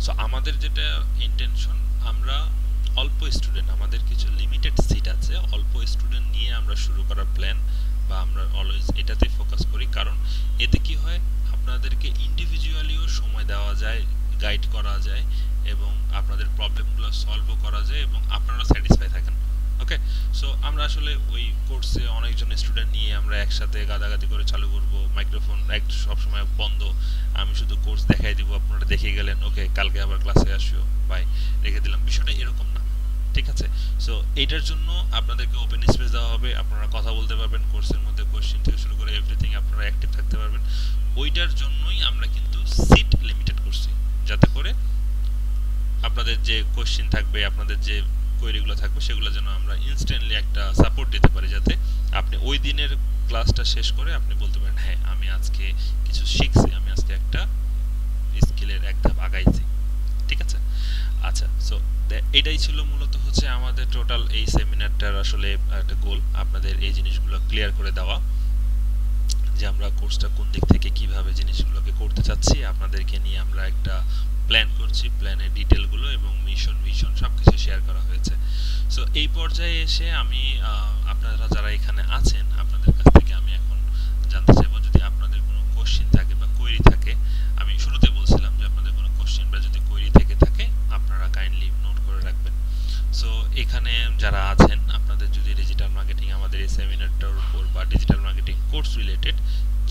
সো আমাদের যেটা ইন্টেনশন, আমরা অল্প স্টুডেন্ট, আমাদের কিছু লিমিটেড সিট আছে, অল্প স্টুডেন্ট নিয়ে আমরা শুরু করার প্ল্যান, বা আমরা অলওয়েজ এটাতে ফোকাস করি। কারণ এতে কি হয়, আপনাদেরকে ইন্ডিভিজুয়ালিও সময় দেওয়া যায়, গাইড করা যায়, এবং আপনাদের প্রবলেমগুলো সলভও করা যায়, এবং আপনারা স্যাটিসফাই থাকেন। ওকে, সো আমরা আসলে ওই কোর্সে অনেকজন স্টুডেন্ট নিয়ে আমরা একসাথে গাদাগাদি করে চালু করব, মাইক্রোফোন এক সবসময় বন্ধ, আমি শুধু কোর্স দেখাই দিব, আপনারা দেখে গেলেন, ওকে কালকে আবার ক্লাসে আসিও, বাই, রেখে দিলাম। বিষয়টা এরকম না, ঠিক আছে। সো এইটার জন্য আপনাদেরকে ওপেন স্পেস দেওয়া হবে, আপনারা কথা বলতে পারবেন, কোর্সের মধ্যে কোশ্চেন থেকে শুরু করে এভরিথিং আপনারা অ্যাক্টিভ থাকতে পারবেন। ওইটার জন্যই আমরা কিন্তু সিট লিমিটেড করছি, যাতে করে আপনাদের যে কোশ্চেন থাকবে, আপনাদের যে কোয়েরিগুলো থাকবে, সেগুলো যেন আমরা ইনস্ট্যান্টলি একটা সাপোর্ট দিতে পারি, যাতে আপনি ওই দিনের ক্লাসটা শেষ করে আপনি বলতে পারেন, হ্যাঁ আমি আজকে কিছু শিখছি, আমি আজকে একটা স্কিলের এক ধাপ আগাইছি, ঠিক আছে। আচ্ছা, সো এটাই ছিল মূলত হচ্ছে আমাদের টোটাল এই সেমিনারটার আসলে একটা গোল, আপনাদের এই জিনিসগুলো ক্লিয়ার করে দেওয়া, যে আমরা কোর্সটা কোন দিক থেকে কিভাবে জিনিসগুলোকে করতে চাচ্ছি, আপনাদেরকে নিয়ে আমরা একটা প্ল্যান করছি, প্ল্যানের ডিটেলগুলো এবং মিশন ভিশন সবকিছু শেয়ার করা হয়েছে। সো এই পর্যায়ে এসে আমি আপনারা যারা এখানে আছেন, আপনাদের কাছ থেকে আমি এখন জানতে চাইবো, যদি আপনাদের কোনো কোশ্চেন থাকে বা কোয়েরি থাকে। আমি শুরুতে বলছিলাম যে আপনাদের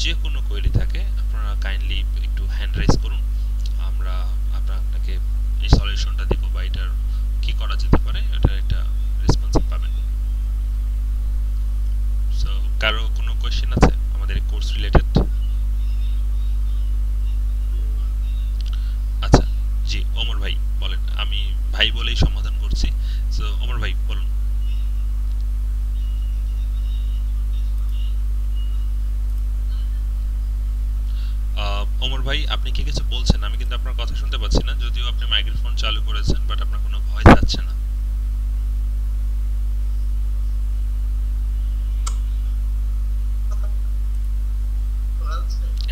যে কোনো কোয়েরি থাকে আপনারা কাইন্ডলি একটু হ্যান্ড রাইজ করুন, আমরা আপনাকে এই সলিউশনটা দেবো বা এটার কি করা যেতে পারে এটার একটা রেসপন্স পাবেন। সো কারো কোনো কোয়েশ্চেন আছে আমাদের কোর্স রিলেটেড? আচ্ছা, জি ওমর ভাই বলেন, আমি ভাই বলেই সমাধান করছি। সো ওমর ভাই বলুন। ওমর ভাই আপনি কি কিছু বলছেন? আমি কিন্তু আপনার কথা শুনতে পাচ্ছি না, যদিও আপনি মাইক্রোফোন চালু করেছেন, বাট আপনার কোনো ভয়েস আসছে না।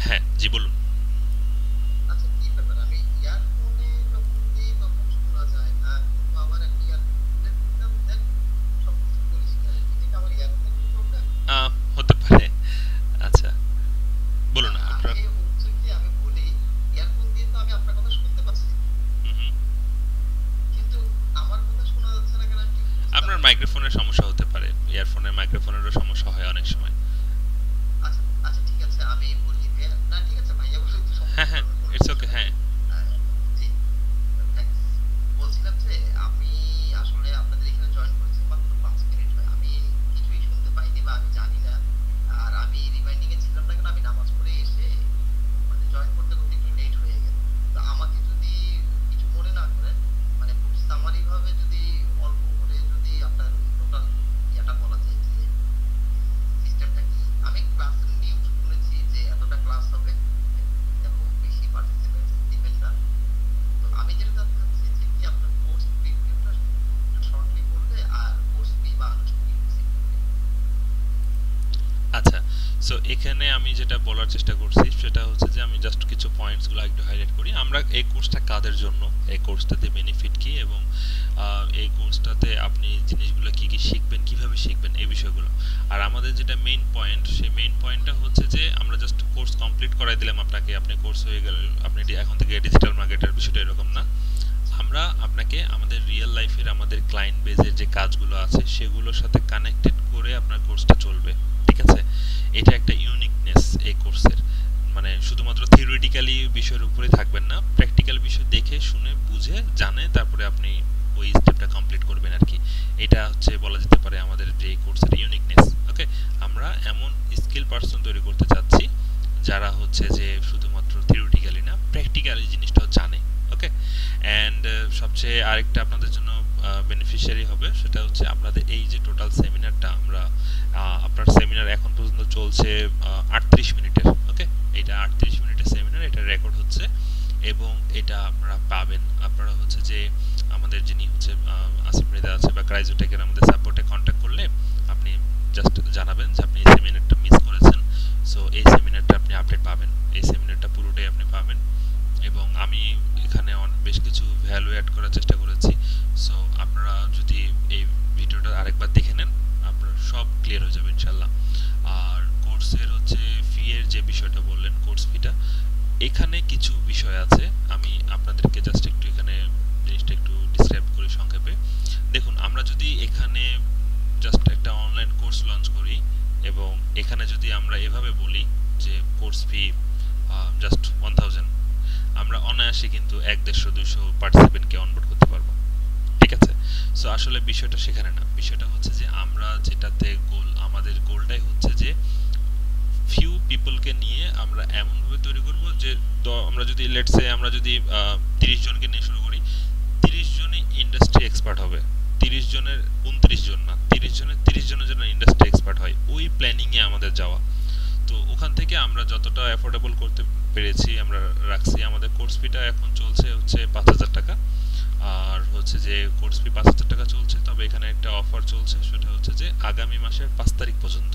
হ্যাঁ জি বলুন। হতে পারে। আচ্ছা বলুন আপনার। হুম হুম। আপনার মাইক্রোফোনের সমস্যা হতে পারে, ইয়ারফোনের মাইক্রোফোনেরও সমস্যা হয় অনেক সময়। হ্যাঁ হ্যাঁ, ইটস ওকে। হ্যাঁ আচ্ছা, সো এখানে আমি যেটা বলার চেষ্টা করছি সেটা হচ্ছে যে আমি জাস্ট কিছু পয়েন্টসগুলো একটু হাইলাইট করি। আমরা এই কোর্সটা কাদের জন্য, এই কোর্সটাতে বেনিফিট কি, এবং এই কোর্সটাতে আপনি জিনিসগুলো কি কি শিখবেন, কিভাবে শিখবেন, এই বিষয়গুলো। আর আমাদের যেটা মেইন পয়েন্ট, সেই মেইন পয়েন্টটা হচ্ছে যে আমরা জাস্ট কোর্স কমপ্লিট করাই দিলাম আপনাকে, আপনি কোর্স হয়ে গেল, আপনি এখন থেকে ডিজিটাল মার্কেটার, বিষয়টা এরকম না। আমরা আপনাকে আমাদের রিয়েল লাইফের, আমাদের ক্লায়েন্ট বেজের যে কাজগুলো আছে সেগুলোর সাথে কানেক্টেড করে আপনার কোর্সটা চলবে। ঠিক আছে, এটা একটা ইউনিকনেস এই কোর্সের। মানে শুধুমাত্র থিওরিটিক্যালি বিষয়ের উপরে থাকবেন না, প্র্যাকটিক্যাল বিষয় দেখে শুনে বুঝে জানে তারপরে আপনি ওই স্টেপটা কমপ্লিট করবেন আর কি। এটা হচ্ছে বলা যেতে পারে আমাদের যে কোর্সের ইউনিকনেস। ওকে, আমরা এমন স্কিল পারসন তৈরি করতে চাচ্ছি যারা হচ্ছে যে শুধুমাত্র থিওরিটিক্যালি না, প্র্যাকটিক্যালি জিনিসটাও জানে। ওকে, অ্যান্ড সবচেয়ে আরেকটা আপনাদের জন্য বেনিফিশিয়ারি হবে, সেটা হচ্ছে আপনাদের এই যে টোটাল সেমিনারটা, আমরা আপনার সেমিনার এখন পর্যন্ত চলছে 38 মিনিটের। ওকে, এটা 38 মিনিটের সেমিনার, এটা রেকর্ড হচ্ছে এবং এটা আপনারা পাবেন। আপনারা হচ্ছে যে আমাদের যিনি হচ্ছে আসিফ মৃদা আছে বা ক্রাইজোটেকের আমাদের সাপোর্টে কন্ট্যাক্ট করলে আপনি জাস্ট জানাবেন যে আপনি এই সেমিনারটা মিস করেছেন। সো এই সেমিনারটা আপনি আপডেট পাবেন, এই সেমিনারটা পুরোটাই আপনি পাবেন। এবং আমি এখানে বেশ কিছু ভ্যালু অ্যাড করার চেষ্টা করেছি। সো আপনারা যদি এই ভিডিওটা আরেকবার দেখে নেন, আপনার সব ক্লিয়ার হয়ে যাবে ইনশাল্লাহ। আর কোর্সের হচ্ছে ফি এর যে বিষয়টা বললেন, কোর্স ফিটা, এখানে কিছু বিষয় আছে, আমি আপনাদেরকে জাস্ট একটু এখানে জিনিসটা একটু ডিসক্রাইব করি সংক্ষেপে। দেখুন, আমরা যদি এখানে জাস্ট একটা অনলাইন কোর্স লঞ্চ করি এবং এখানে যদি আমরা এভাবে বলি যে কোর্স ফি জাস্ট 1000, আমরা অনায়াসে কিন্তু 100-150-200 পার্টিসিপেন্টকে অনবোর্ড করতে পারবো। ঠিক আছে, সো আসলে বিষয়টা সেখানে না, বিষয়টা হচ্ছে যে আমরা যেটাতে গোল, আমাদের গোলটাই হচ্ছে যে ফিউ পিপলকে নিয়ে আমরা এমনভাবে তৈরি করব যে আমরা যদি লেটস সে আমরা যদি 30 জনকে নিয়ে শুরু করি, 30 জনই ইন্ডাস্ট্রি এক্সপার্ট হবে। 30 জনের 29 জন না, 30 জনের 30 জনের জন্য ইন্ডাস্ট্রি এক্সপার্ট হয়, ওই প্ল্যানিং এ আমাদের যাওয়া। তো ওখান থেকে আমরা যতটা অ্যাফোর্ডেবল করতে পেরেছি আমরা রাখছি। আমাদের কোর্স ফিটা এখন চলছে হচ্ছে 5000 টাকা, আর হচ্ছে যে কোর্স ফি 5000 টাকা চলছে, তবে এখানে একটা অফার চলছে, সেটা হচ্ছে যে আগামী মাসের 5 তারিখ পর্যন্ত।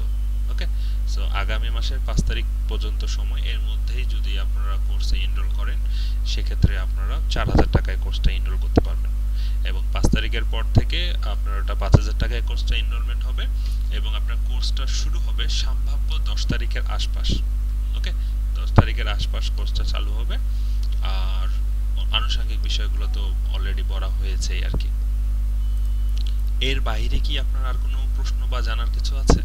ওকে, সো আগামী মাসের 5 তারিখ পর্যন্ত সময়, এর মধ্যেই যদি আপনারা কোর্সে এনরোল করেন সেক্ষেত্রে আপনারা 4000 টাকায় কোর্সটা এনরোল করতে পারবেন। এবং 5 তারিখের পর থেকে আপনার ওটা 5000 টাকায় কোর্সটা এনরোলমেন্ট হবে এবং আপনার কোর্সটা শুরু হবে সম্ভাব্য 10 তারিখের আশপাশ। ওকে, 10 তারিখের আশপাশ কোর্সটা চালু হবে। আর আনুষঙ্গিক বিষয়গুলো তো অলরেডি বলা হয়েছেই আর কি। এর বাইরে কি আপনার আর কোনো প্রশ্ন বা জানার কিছু আছে?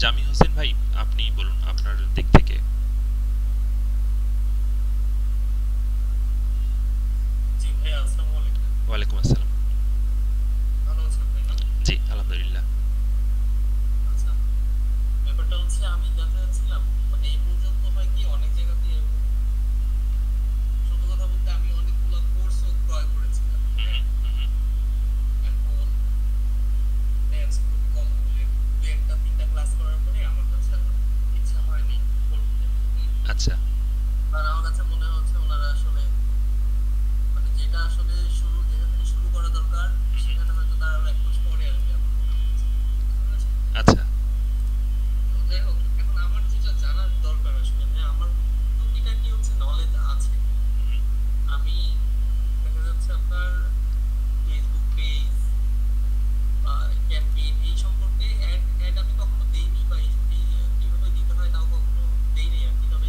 জামি হোসেন ভাই, আপনি বলুন আপনার দিক থেকে। জি ভাইয়া, আসসালামু আলাইকুম। ওয়ালাইকুম আসসালাম। ভালো আছেন ভাই না? জি আলহামদুলিল্লাহ। আচ্ছা, ব্যাপারটা হচ্ছে আমি জানতে চাচ্ছিলাম, মানে এই পর্যন্ত হয় কি অনেক জায়গাতে এরকম, সত্য কথা বলতে আমি অনেকগুলো কোর্সও ক্রয় করেছিলাম। হুম হ্যাঁ, হুম হুম। এখন ব্যাচ খুব কম বলে দু একটা তিনটা ক্লাস করার পরে আমার কাছে আর ইচ্ছা হয়নি করতে। হুম। আচ্ছা। আর আমার কাছে মনে হচ্ছে ওনারা আসলে মানে যেটা আসলে শুরু যেখান থেকে শুরু করা দরকার হুম হুম। সেখানে হয়তো তারা আরো এক মাস পরে আসবে আমার মনে হচ্ছে। বুঝতে পেরেছেন? আচ্ছা। তো যাই হোক, এখন আমার যেটা জানার দরকার আসলে, হ্যাঁ আমার টুকিটাকি হচ্ছে নলেজ আছে। হুম আমি দেখা যাচ্ছে আপনার ফেসবুক পেজ বা ক্যাম্পেইন এই সম্পর্কে অ্যাড অ্যাড আমি কখনো দেইনি, বা কিভাবে দিতে হয় তাও কখনো দেইনি আর কি। তবে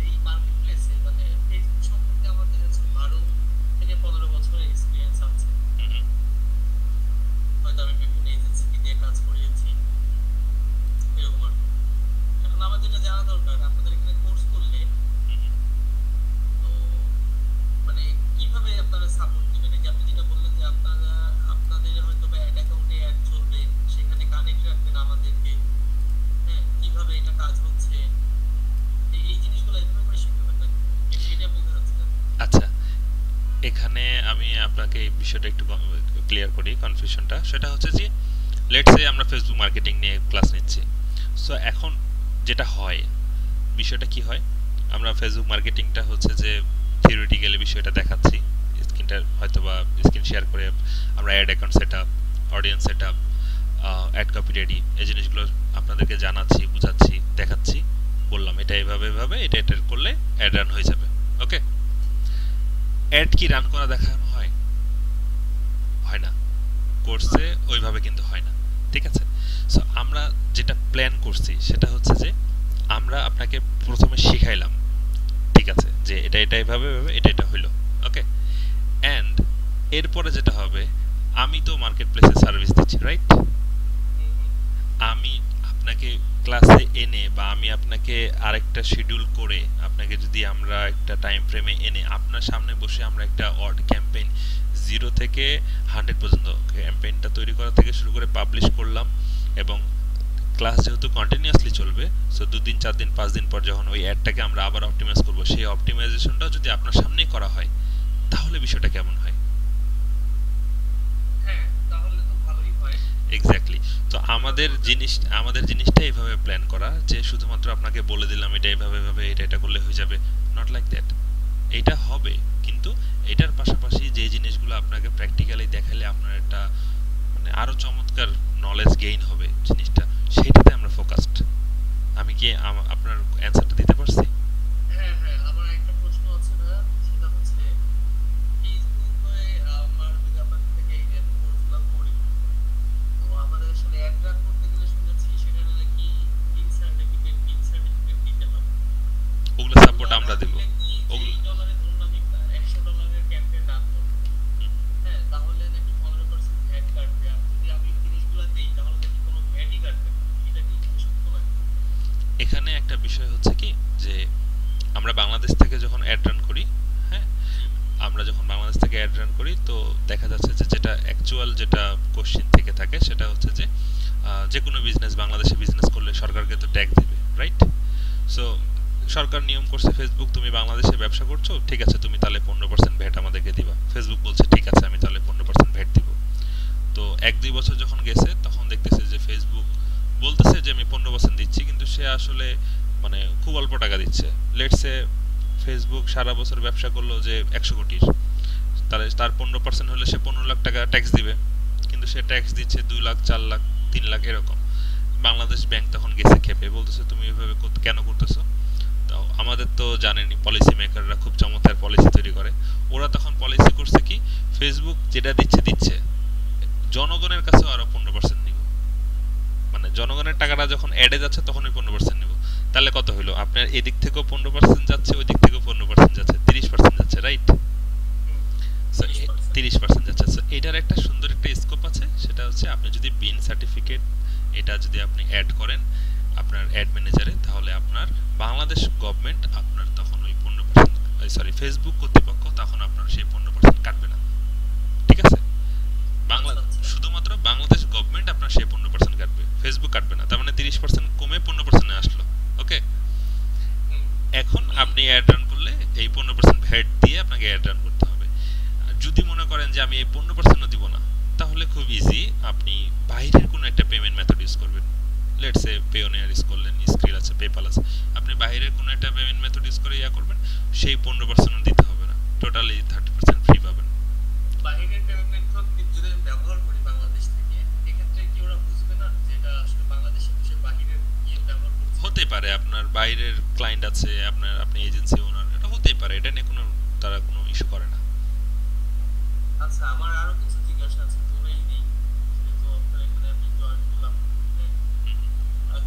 এই মার্কেট প্লেসে মানে ফেসবুক সম্পর্কে আমার দেখা যাচ্ছে 12 থেকে 15 বছরের এক্সপিরিয়েন্স আছে। হুম হুম হয়তো আমি বিভিন্ন এজেন্সি দিয়ে কাজ করিয়েছি, এরকম আর কি। এখন আমার যেটা জানা দরকার, আপনাদের এখানে কোর্স করলে হুম হুম। তো মানে কিভাবে আপনারা সাপোর্ট দিবেন? এই যে আপনি যেটা বললেন যে আপনারা আপনাদের হয়তো বা অ্যাড অ্যাকাউন্টে অ্যাড চলবে, সেখানে কানেক্ট রাখবেন আমাদেরকে। হ্যাঁ, কিভাবে এটা কাজ হচ্ছে, এই জিনিসগুলো এভাবে করে শিখাবেন নাকি? এটা বলতে চাচ্ছিলাম। আচ্ছা, এখানে আমি আপনাকে এই বিষয়টা একটু ক্লিয়ার করি কনফিউশনটা। সেটা হচ্ছে যে লেটস সে আমরা ফেসবুক মার্কেটিং নিয়ে ক্লাস নিচ্ছি। সো এখন যেটা হয়, বিষয়টা কি হয়, আমরা ফেসবুক মার্কেটিংটা হচ্ছে যে থিওরিটিক্যালি বিষয়টা দেখাচ্ছি, স্ক্রিনটা হয়তো বা স্ক্রিন শেয়ার করে আমরা ad account set up, audience set up, ad copy ready, এই জিনিসগুলো আপনাদেরকে জানাচ্ছি, বুঝাচ্ছি, দেখাচ্ছি, বললাম এটা এভাবে এভাবে এটা এটা করলে অ্যাড রান হয়ে যাবে। ওকে, অ্যাড কি রান করা দেখানো হয়? হয় না, কোর্সে ওইভাবে কিন্তু হয় না। ঠিক আছে, সো আমরা যেটা প্ল্যান করছি সেটা হচ্ছে যে আমরা আপনাকে প্রথমে শিখাইলাম, ঠিক আছে, যে এটা এটা এভাবে এভাবে এটা এটা হইলো। ওকে, অ্যান্ড এরপরে যেটা হবে, আমি তো মার্কেট প্লেসে সার্ভিস দিচ্ছি, রাইট? হুম, হুম। আমি আপনাকে ক্লাসে এনে বা আমি আপনাকে আরেকটা শিডিউল করে আপনাকে যদি আমরা একটা টাইম ফ্রেমে এনে আপনার সামনে বসে আমরা একটা অড ক্যাম্পেইন 0 থেকে 100 পর্যন্ত ক্যাম্পেইনটা তৈরি করা থেকে শুরু করে পাবলিশ করলাম, এবং ক্লাস যেহেতু কন্টিনিউয়াসলি চলবে, সো 2 দিন 4 দিন 5 দিন পর যখন ওই অ্যাডটাকে আমরা আবার অপটিমাইজ করব, সেই অপটিমাইজেশনটাও যদি আপনার সামনেই করা হয়, তাহলে বিষয়টা কেমন হয়? হ্যাঁ, তাহলে তো ভালোই হয়। এক্স্যাক্টলি। তো কিন্তু আমাদের জিনিসটা এইভাবে প্ল্যান করা যে শুধুমাত্র আপনাকে বলে দিলাম এটা এইভাবে এইভাবে এটা এটা করলে হয়ে যাবে, নট লাইক দ্যাট। এইটা হবে, কিন্তু এটার পাশাপাশি যে জিনিসগুলো আপনাকে প্র্যাকটিক্যালি দেখালে আপনার একটা মানে আরো চমৎকার নলেজ গেইন হবে জিনিসটা, সেটাতে আমরা ফোকাসড। আমি কি আপনার অ্যান্সারটা দিতে পারছি? হ্যাঁ, হ্যাঁ, আমার একটা প্রশ্ন আছে ভাইয়া, সেটা হচ্ছে ফেসবুকে আমার যদি আপনাদের থেকে এই যে কোর্সগুলো করি, তো আমাদের আসলে অ্যাড রান করতে গেলে শুনেছি সেখানে নাকি পিন সার্টিফিকেট দিতে হয়। ওগুলো ওগুলো সাপোর্ট না আমরা দেব। দিলে কি, যেই ওগুলো ডলারে ধরুন আমি $100 ক্যাম্পেইন রান করবো, হ্যাঁ, তাহলে নাকি 15% ভ্যাট কাটবে, আর যদি আমি ওই জিনিসগুলো দেই তাহলে নাকি কোনো ভ্যাটই কাটবে না। এটা কি সত্য নাকি? এখানে একটা বিষয় হচ্ছে কি, যে আমরা বাংলাদেশ থেকে যখন অ্যাড রান করি, হ্যাঁ, জি ভাই। আমরা যখন বাংলাদেশ থেকে অ্যাড রান করি তো দেখা যাচ্ছে যে যেটা অ্যাকচুয়াল যেটা কোশ্চেন থেকে থাকে সেটা হচ্ছে যে যে কোনো বিজনেস বাংলাদেশে বিজনেস করলে সরকারকে তো ট্যাক্স দিবে, রাইট? সো হুম, সরকার নিয়ম করছে ফেসবুক তুমি বাংলাদেশে ব্যবসা করছো, ঠিক আছে, তুমি তাহলে 15% ভ্যাট আমাদেরকে দিবা। ফেসবুক বলছে ঠিক আছে আমি তাহলে 15% ভ্যাট দিব। তো 1-2 বছর যখন গেছে তখন দেখতেছে যে ফেসবুক বলতেছে যে আমি 15% দিচ্ছি, কিন্তু সে আসলে মানে খুব অল্প টাকা দিচ্ছে। লেটসে ফেসবুক সারা বছর ব্যবসা করলো যে 100 কোটির, তাহলে তার 15% হলে সে 15 লাখ টাকা ট্যাক্স দিবে, কিন্তু সে ট্যাক্স দিচ্ছে 2 লাখ 4 লাখ 3 লাখ এরকম। বাংলাদেশ ব্যাংক তখন গেছে খেপে, বলতেছে তুমি এভাবে কেন করতেছো? তো আমাদের তো জানেনই পলিসি মেকাররা খুব চমৎকার পলিসি তৈরি করে। ওরা তখন পলিসি করছে কি, ফেসবুক যেটা দিচ্ছে দিচ্ছে, জনগণের কাছেও আরো 15% নিব। মানে জনগণের টাকাটা যখন অ্যাডে যাচ্ছে তখনই 15% নিব। তাহলে কত হইলো, আপনার এদিক থেকেও 15% যাচ্ছে, ওই দিক থেকেও 15% যাচ্ছে, 30% যাচ্ছে, রাইট? হুম, সো 30%। 30% যাচ্ছে। সো এটার একটা সুন্দর একটা স্কোপ আছে, সেটা হচ্ছে আপনি যদি বিন সার্টিফিকেট এটা যদি আপনি অ্যাড করেন, আপনার অ্যাড ম্যানেজারে, তাহলে আপনার বাংলাদেশ গভর্নমেন্ট আপনার তখন ওই 15%, সরি ফেসবুক কর্তৃপক্ষ তখন আপনার সেই 15% কাটবে না। ঠিক আছে? বাংলা আচ্ছা আচ্ছা। শুধুমাত্র বাংলাদেশ গভর্নমেন্ট আপনার সেই 15% কাটবে, ফেসবুক কাটবে না। তার মানে 30% কমে 15% আসলো। ওকে, হুম। এখন এই আপনি অ্যাড রান করলে এই 15% ভ্যাট দিয়ে আপনাকে অ্যাড রান করতে হবে। আর যদি মনে করেন যে আমি এই 15%ও দিব না, তাহলে খুব ইজি, আপনি বাইরের কোনো একটা পেমেন্ট মেথড ইউজ করবেন। লেটস সে পেওনিয়ার ইউজ করলেন, স্ক্রিল আছে, পেপাল আছে, আপনি বাইরের কোনো একটা পেমেন্ট মেথড ইউজ করে করবেন, সেই 15% দিতে হবে না, টোটালি 30% ফ্রি পাবেন। বাহিরের পেমেন্ট মেথড যদি আমি ব্যবহার করি বাংলাদেশ থেকে, এক্ষেত্রে কি ওরা বুঝবে না যে এটা আসলে বাংলাদেশে সে বাহিরের ইয়ে ব্যবহার করছে? হতে পারে আপনার বাইরের ক্লায়েন্ট আছে, আপনি এজেন্সি ওনার, এটা হতেই পারে, এটা নিয়ে কোনো তারা কোনো ইস্যু করে না। আচ্ছা, আমার আরো কিছু জিজ্ঞাসা আছে, বলেই নেই। যেহেতু আপনার এখানে আমি জয়েন করলাম, হুম,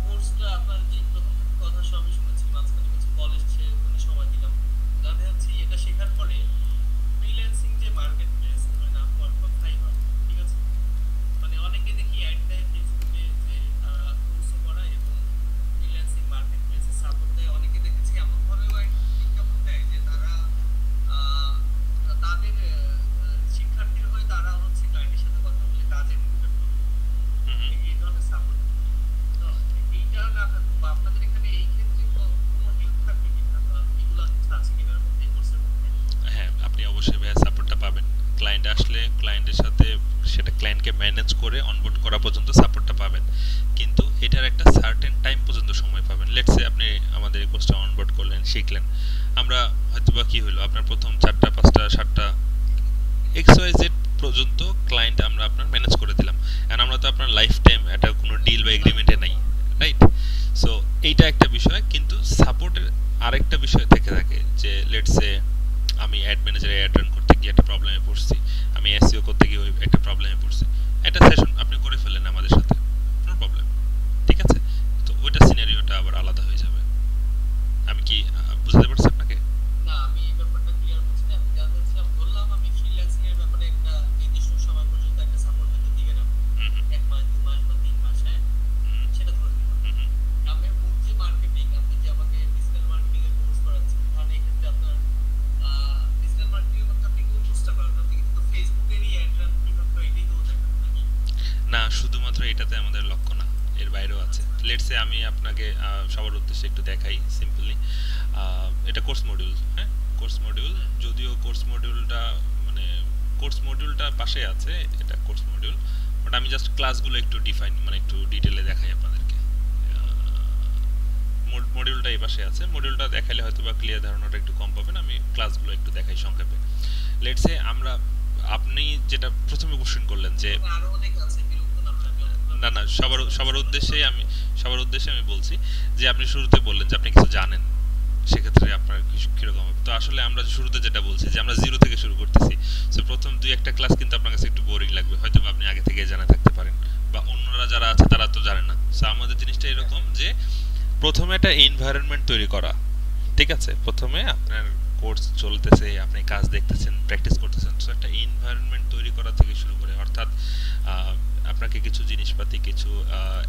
কোর্সটা আপনার যে প্রথম থেকে কথা সবই শুনেছি, মাঝখানে কিছু কলেজ ওখানে সময় দিলাম। জানতে চাচ্ছি এটা শেখার পরে ফ্রিল্যান্সিং যে মার্কেট প্লেস, ধরেন আপওয়ার্ক বা ফাইবার, ঠিক আছে, মানে অনেকে দেখি অ্যাড দেয় ফেসবুকে যে তারা কোর্সও করায় এবং ফ্রিল্যান্সিং মার্কেট প্লেসে সাপোর্ট দেয়। অনেকে দেখেছি এমনভাবেও বিজ্ঞাপন দেয় যে তারা আহ, তাদের শিক্ষার্থীর হয়ে তারা হচ্ছে ক্লায়েন্টের সাথে কথা বলে কাজে রিলেটেড করবে, হুম, হুম। এই ধরনের সাপোর্ট। তো এইটা না থাকুক বা আপনাদের এখানে এই ক্ষেত্রে কোনো হেল্প থাকবে কিনা, বা এগুলো কিছু আছে কিনা এর মধ্যে, এই কোর্সের মধ্যে? হ্যাঁ, আপনি অবশ্যই ভাইয়া সাপোর্টটা পাবেন। ক্লায়েন্ট আসলে ক্লায়েন্টের সাথে সেটা ক্লায়েন্টকে ম্যানেজ করে অনবোর্ড করা পর্যন্ত সাপোর্টটা পাবেন, কিন্তু এটার একটা সার্টেন টাইম পর্যন্ত সময় পাবেন। লেটস সে আপনি আমাদের এই কোর্সটা অনবোর্ড করলেন, শিখলেন, আমরা হয়তোবা কি হলো আপনার প্রথম 4টা 5টা 7টা XYZ পর্যন্ত ক্লায়েন্ট আমরা আপনার ম্যানেজ করে দিলাম, এন্ড আমরা তো আপনার লাইফ টাইম এটা কোনো ডিল বা এগ্রিমেন্টে নাই, রাইট? সো এইটা একটা বিষয়, কিন্তু সাপোর্টের আরেকটা বিষয় থেকে থাকে যে লেটস সে আমি অ্যাড ম্যানেজারে অ্যাড রান করতে গিয়ে একটা প্রবলেমে পড়ছি, আমি এসইও করতে গিয়ে একটা প্রবলেমে পড়ছি, একটা সেশন আপনি করে ফেললেন আমাদের সাথে, নো প্রবলেম। ঠিক আছে? তো ওইটা সিনারিওটা আবার আলাদা হয়ে যাবে। আমি কি বুঝতে পারছি আপনাকে? না, আমি এই ব্যাপারটা ক্লিয়ার বুঝি না। আমি জানতে চাচ্ছিলাম, ধরলাম আমি ফ্রিল্যান্সিং এর ব্যাপারে একটা নির্দিষ্ট সময় পর্যন্ত একটা সাপোর্ট হয়তো দিবেন আপনি, হুম, হুম, 1 মাস 2 মাস বা 3 মাস, হ্যাঁ, হুম, সেটা ধরে নিলাম। হুম, হুম। আমি মূল যে মার্কেটিং, আপনি যে আমাকে ডিজিটাল মার্কেটিং এর কোর্স করাচ্ছেন, তাহলে এক্ষেত্রে আপনার ডিজিটাল মার্কেটিং এর মধ্যে আপনি কোন কোর্সটা করান? আপনি কিন্তু ফেসবুকেরই অ্যাড রান কিভাবে হয় এটাই তো দেখান নাকি? না, শুধুমাত্র এটাতে আমাদের লক্ষ্য না, এর বাইরেও আছে। আচ্ছা লেটস সে আমি আপনাকে সবার উদ্দেশ্যে একটু দেখাই সিম্পলি। এটা কোর্স মডিউল, হ্যাঁ, কোর্স মডিউল। যদিও কোর্স মডিউলটা পাশে আছে, এটা কোর্স মডিউল, বাট আমি জাস্ট ক্লাসগুলো একটু ডিফাইন মানে একটু ডিটেলে দেখাই আপনাদেরকে। মডিউলটা এই পাশে আছে, মডিউলটা দেখাইলে হয়তো বা ক্লিয়ার ধারণাটা একটু কম পাবেন, আমি ক্লাসগুলো একটু দেখাই সংক্ষেপে। লেটস সে আপনি যেটা প্রথমে কোশ্চেন করলেন যে তবে আরো অনেক আছে, বিরক্ত না হয়, আমি অনেকগুলো না, না, কোর্স সবার করছি, সবার বুঝতে পারছি। উদ্দেশ্যেই আমি বলছি যে আপনি শুরুতে বললেন যে আপনি কিছু জানেন, সেক্ষেত্রে আপনার কিরকম হবে। তো আসলে আমরা শুরুতে যেটা বলছি যে আমরা জিরো থেকে শুরু করতেছি, সো প্রথম দুই একটা ক্লাস কিন্তু আপনার কাছে একটু বোরিং লাগবে, হয়তো বা আপনি আগে থেকে জানা থাকতে পারেন, বা অন্যরা যারা আছে তারা তো জানে না। সো আমাদের জিনিসটা হ্যাঁ, এরকম যে প্রথমে একটা এনভায়রনমেন্ট তৈরি করা। ঠিক আছে? প্রথমে আপনার কোর্স চলতেছে, আপনি কাজ দেখতেছেন, প্র্যাকটিস করতেছেন, তো একটা এনভায়রনমেন্ট তৈরি করা থেকে শুরু করে, অর্থাৎ আহ, আপনাকে কিছু জিনিসপাতি, কিছু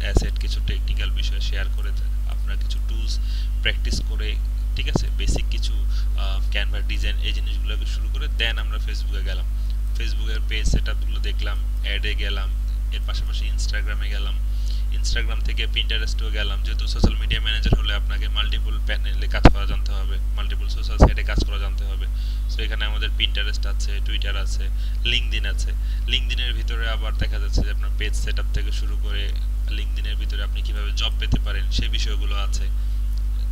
অ্যাসেট, কিছু টেকনিক্যাল বিষয় শেয়ার করে, আপনার কিছু টুলস প্র্যাকটিস করে, ঠিক আছে, বেসিক কিছু ক্যানভা ডিজাইন, এই জিনিসগুলোকে শুরু করে দেন আমরা ফেসবুকে গেলাম, ফেসবুকের পেজ সেটআপগুলো দেখলাম, অ্যাডে গেলাম, এর পাশাপাশি ইনস্টাগ্রামে গেলাম, ইনস্টাগ্রাম থেকে পিন্টারেস্টেও গেলাম, যেহেতু সোশ্যাল মিডিয়া ম্যানেজার হলে আপনাকে মাল্টিপল প্যানেলে কাজ করা জানতে হবে, মাল্টিপল সোশ্যাল সাইটে কাজ করা জানতে হবে। সো এখানে আমাদের পিন্টারেস্ট আছে, টুইটার আছে, লিঙ্কডইন আছে। লিঙ্কডইনের ভিতরে আবার দেখা যাচ্ছে যে আপনার পেজ সেটআপ থেকে শুরু করে লিঙ্কডইনের ভিতরে আপনি কিভাবে জব পেতে পারেন সেই বিষয়গুলো আছে।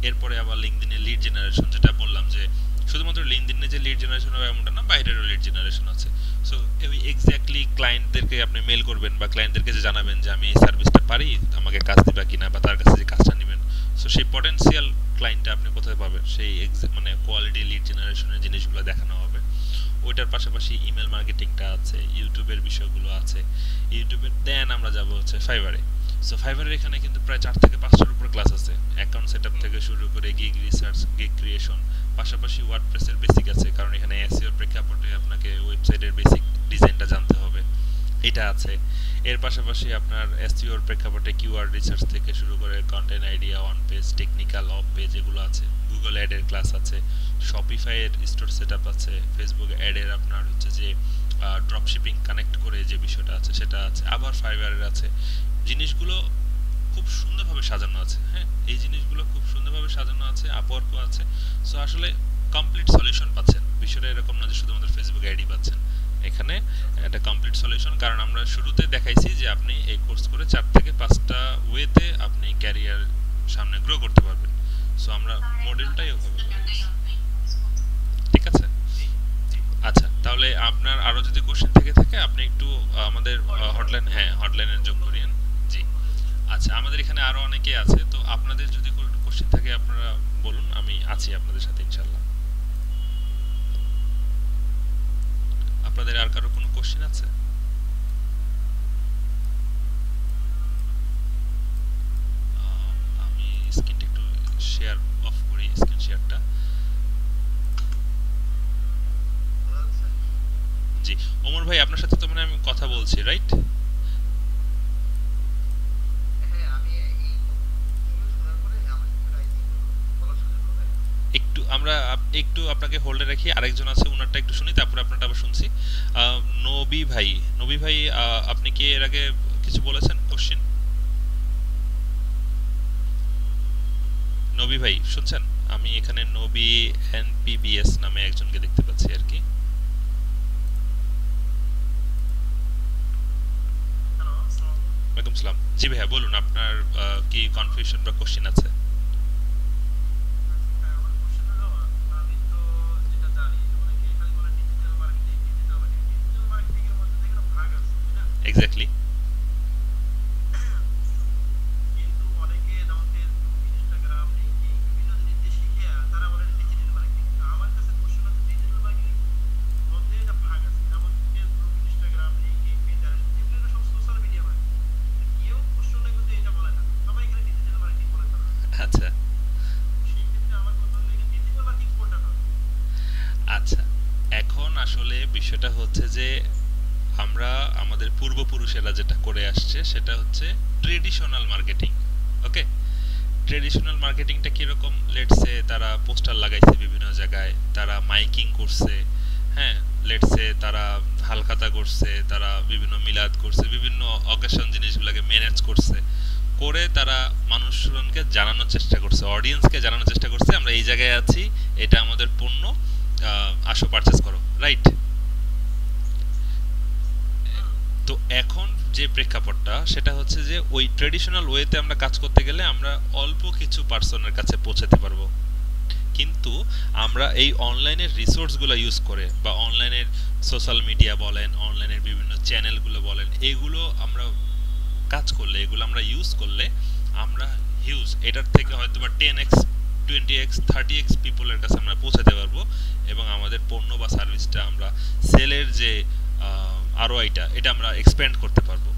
এরপরে আবার লিঙ্কডইনে লিড জেনারেশন, যেটা বললাম যে শুধুমাত্র লিঙ্কডইনে যে লিড জেনারেশন হবে এমনটা না, বাইরেরও লিড জেনারেশন আছে। সো ওই এক্স্যাক্টলি ক্লায়েন্টদেরকে আপনি মেল করবেন বা ক্লায়েন্টদেরকে যে জানাবেন যে আমি এই সার্ভিসটা পারি, আমাকে কাজ দিবা কিনা, বা তার কাছে যে কাজটা নেবেন। সো সেই পটেনশিয়াল ক্লায়েন্টটা আপনি কোথায় পাবেন, সেই মানে কোয়ালিটি লিড জেনারেশনের জিনিসগুলো দেখানো হবে। ওইটার পাশাপাশি ইমেল মার্কেটিংটা আছে, ইউটিউবের বিষয়গুলো আছে, ইউটিউবের দেন আমরা যাব হচ্ছে ফাইবারে। সো ফাইবারের এখানে কিন্তু প্রায় 4 থেকে 5টার উপর ক্লাস আছে, অ্যাকাউন্ট সেটআপ থেকে শুরু করে গিগ রিসার্চ, গিগ ক্রিয়েশন, পাশাপাশি ওয়ার্ডপ্রেসের বেসিক আছে, কারণ এখানে এসইওর প্রেক্ষাপটে আপনাকে ওয়েবসাইটের বেসিক ডিজাইনটা জানতে হবে। এটা আছে। এর পাশাপাশি আপনার এসইওর প্রেক্ষাপটে কিওয়ার্ড রিসার্চ থেকে শুরু করে content idea, on page, technical, of page এগুলো আছে। গুগল অ্যাডের ক্লাস আছে, শপিফাই এর স্টোর সেটআপ আছে, ফেসবুক অ্যাডের আপনার হচ্ছে যে ড্রপ শিপিং কানেক্ট করে যে বিষয়টা আছে সেটা আছে, আবার ফাইবারের আছে। জিনিসগুলো খুব সুন্দরভাবে সাজানো আছে। হ্যাঁ, এই জিনিসগুলো খুব সুন্দরভাবে সাজানো আছে, আপওয়ার্কও আছে। সো আসলে কমপ্লিট সলিউশন পাচ্ছেন। বিষয়টা এরকম না যে শুধুমাত্র ফেসবুক আইডি পাচ্ছেন। এখানে একটা কমপ্লিট সলিউশন, কারণ আমরা শুরুতে দেখাইছি যে আপনি এই কোর্স করে 4 থেকে 5টা ওয়েতে আপনি ক্যারিয়ার সামনে গ্রো করতে পারবেন। সো আমরা মডেলটাই ওভাবে বানিয়েছি। ঠিক আছে? আচ্ছা, তাহলে আপনার আরো যদি কোশ্চেন থেকে থাকে আপনি একটু আমাদের হটলাইন, হ্যাঁ হটলাইনে যোগ করিয়েন। জি। আচ্ছা, আমাদের এখানে আরো অনেকে আছে, তো আপনাদের যদি কোনো কোশ্চেন থাকে আপনারা বলুন, আমি আছি আপনাদের সাথে ইনশাল্লাহ। আপনাদের আর কারো কোনো কোশ্চেন আছে? আমি স্ক্রিনটা একটু শেয়ার অফ করি, স্ক্রিন শেয়ারটা। জি, ওমর ভাই আপনার সাথে তো মানে আমি কথা বলছি, রাইট? একটু আমরা একটু আপনাকে হোল্ডে রাখি, আরেকজন আছে ওনারটা একটু শুনি, তারপর আপনারটা আবার শুনছি। নবী ভাই, নবী ভাই, আপনি কি এর আগে কিছু বলেছেন কোশ্চেন? নবী ভাই শুনছেন? আমি এখানে নবী এনপিবিএস নামে একজনকে দেখতে পাচ্ছি আর কি। ওয়ালাইকুম সালাম। জি ভাইয়া বলুন, আপনার কি কনফিউশন বা কোশ্চেন আছে? এক্স্যাক্টলি। আচ্ছা আচ্ছা, এখন আসলে বিষয়টা হচ্ছে যে আমরা আমাদের পূর্বপুরুষেরা যেটা করে আসছে সেটা হচ্ছে ট্রেডিশনাল মার্কেটিং। ওকে, ট্রেডিশনাল মার্কেটিংটা কিরকম? লেটস সে তারা পোস্টার লাগাইছে বিভিন্ন জায়গায়, তারা মাইকিং করছে, হ্যাঁ, লেটস সে তারা হালখাতা করছে, তারা বিভিন্ন মিলাদ করছে, বিভিন্ন অকেশন জিনিসগুলোকে ম্যানেজ করছে, করে তারা মানুষজনকে জানানোর চেষ্টা করছে, অডিয়েন্সকে জানানোর চেষ্টা করছে আমরা এই জায়গায় আছি, এটা আমাদের পণ্য, আসো পারচেস করো, রাইট? তো এখন যে প্রেক্ষাপটটা সেটা হচ্ছে যে ওই ট্রেডিশনাল ওয়েতে আমরা কাজ করতে গেলে আমরা অল্প কিছু পার্সনের কাছে পৌঁছাতে পারবো, কিন্তু আমরা এই অনলাইনের রিসোর্সগুলো ইউজ করে বা অনলাইনের সোশ্যাল মিডিয়া বলেন, অনলাইনের বিভিন্ন চ্যানেলগুলো বলেন, এগুলো আমরা কাজ করলে, এগুলো আমরা ইউজ করলে আমরা হিউজ এটার থেকে হয়তো বা 10x 20x 30x পিপলের কাছে আমরা পৌঁছাতে পারবো, এবং আমাদের পণ্য বা সার্ভিসটা আমরা সেলের যে আরওআইটা এটা আমরা এক্সপ্যান্ড করতে পারবো।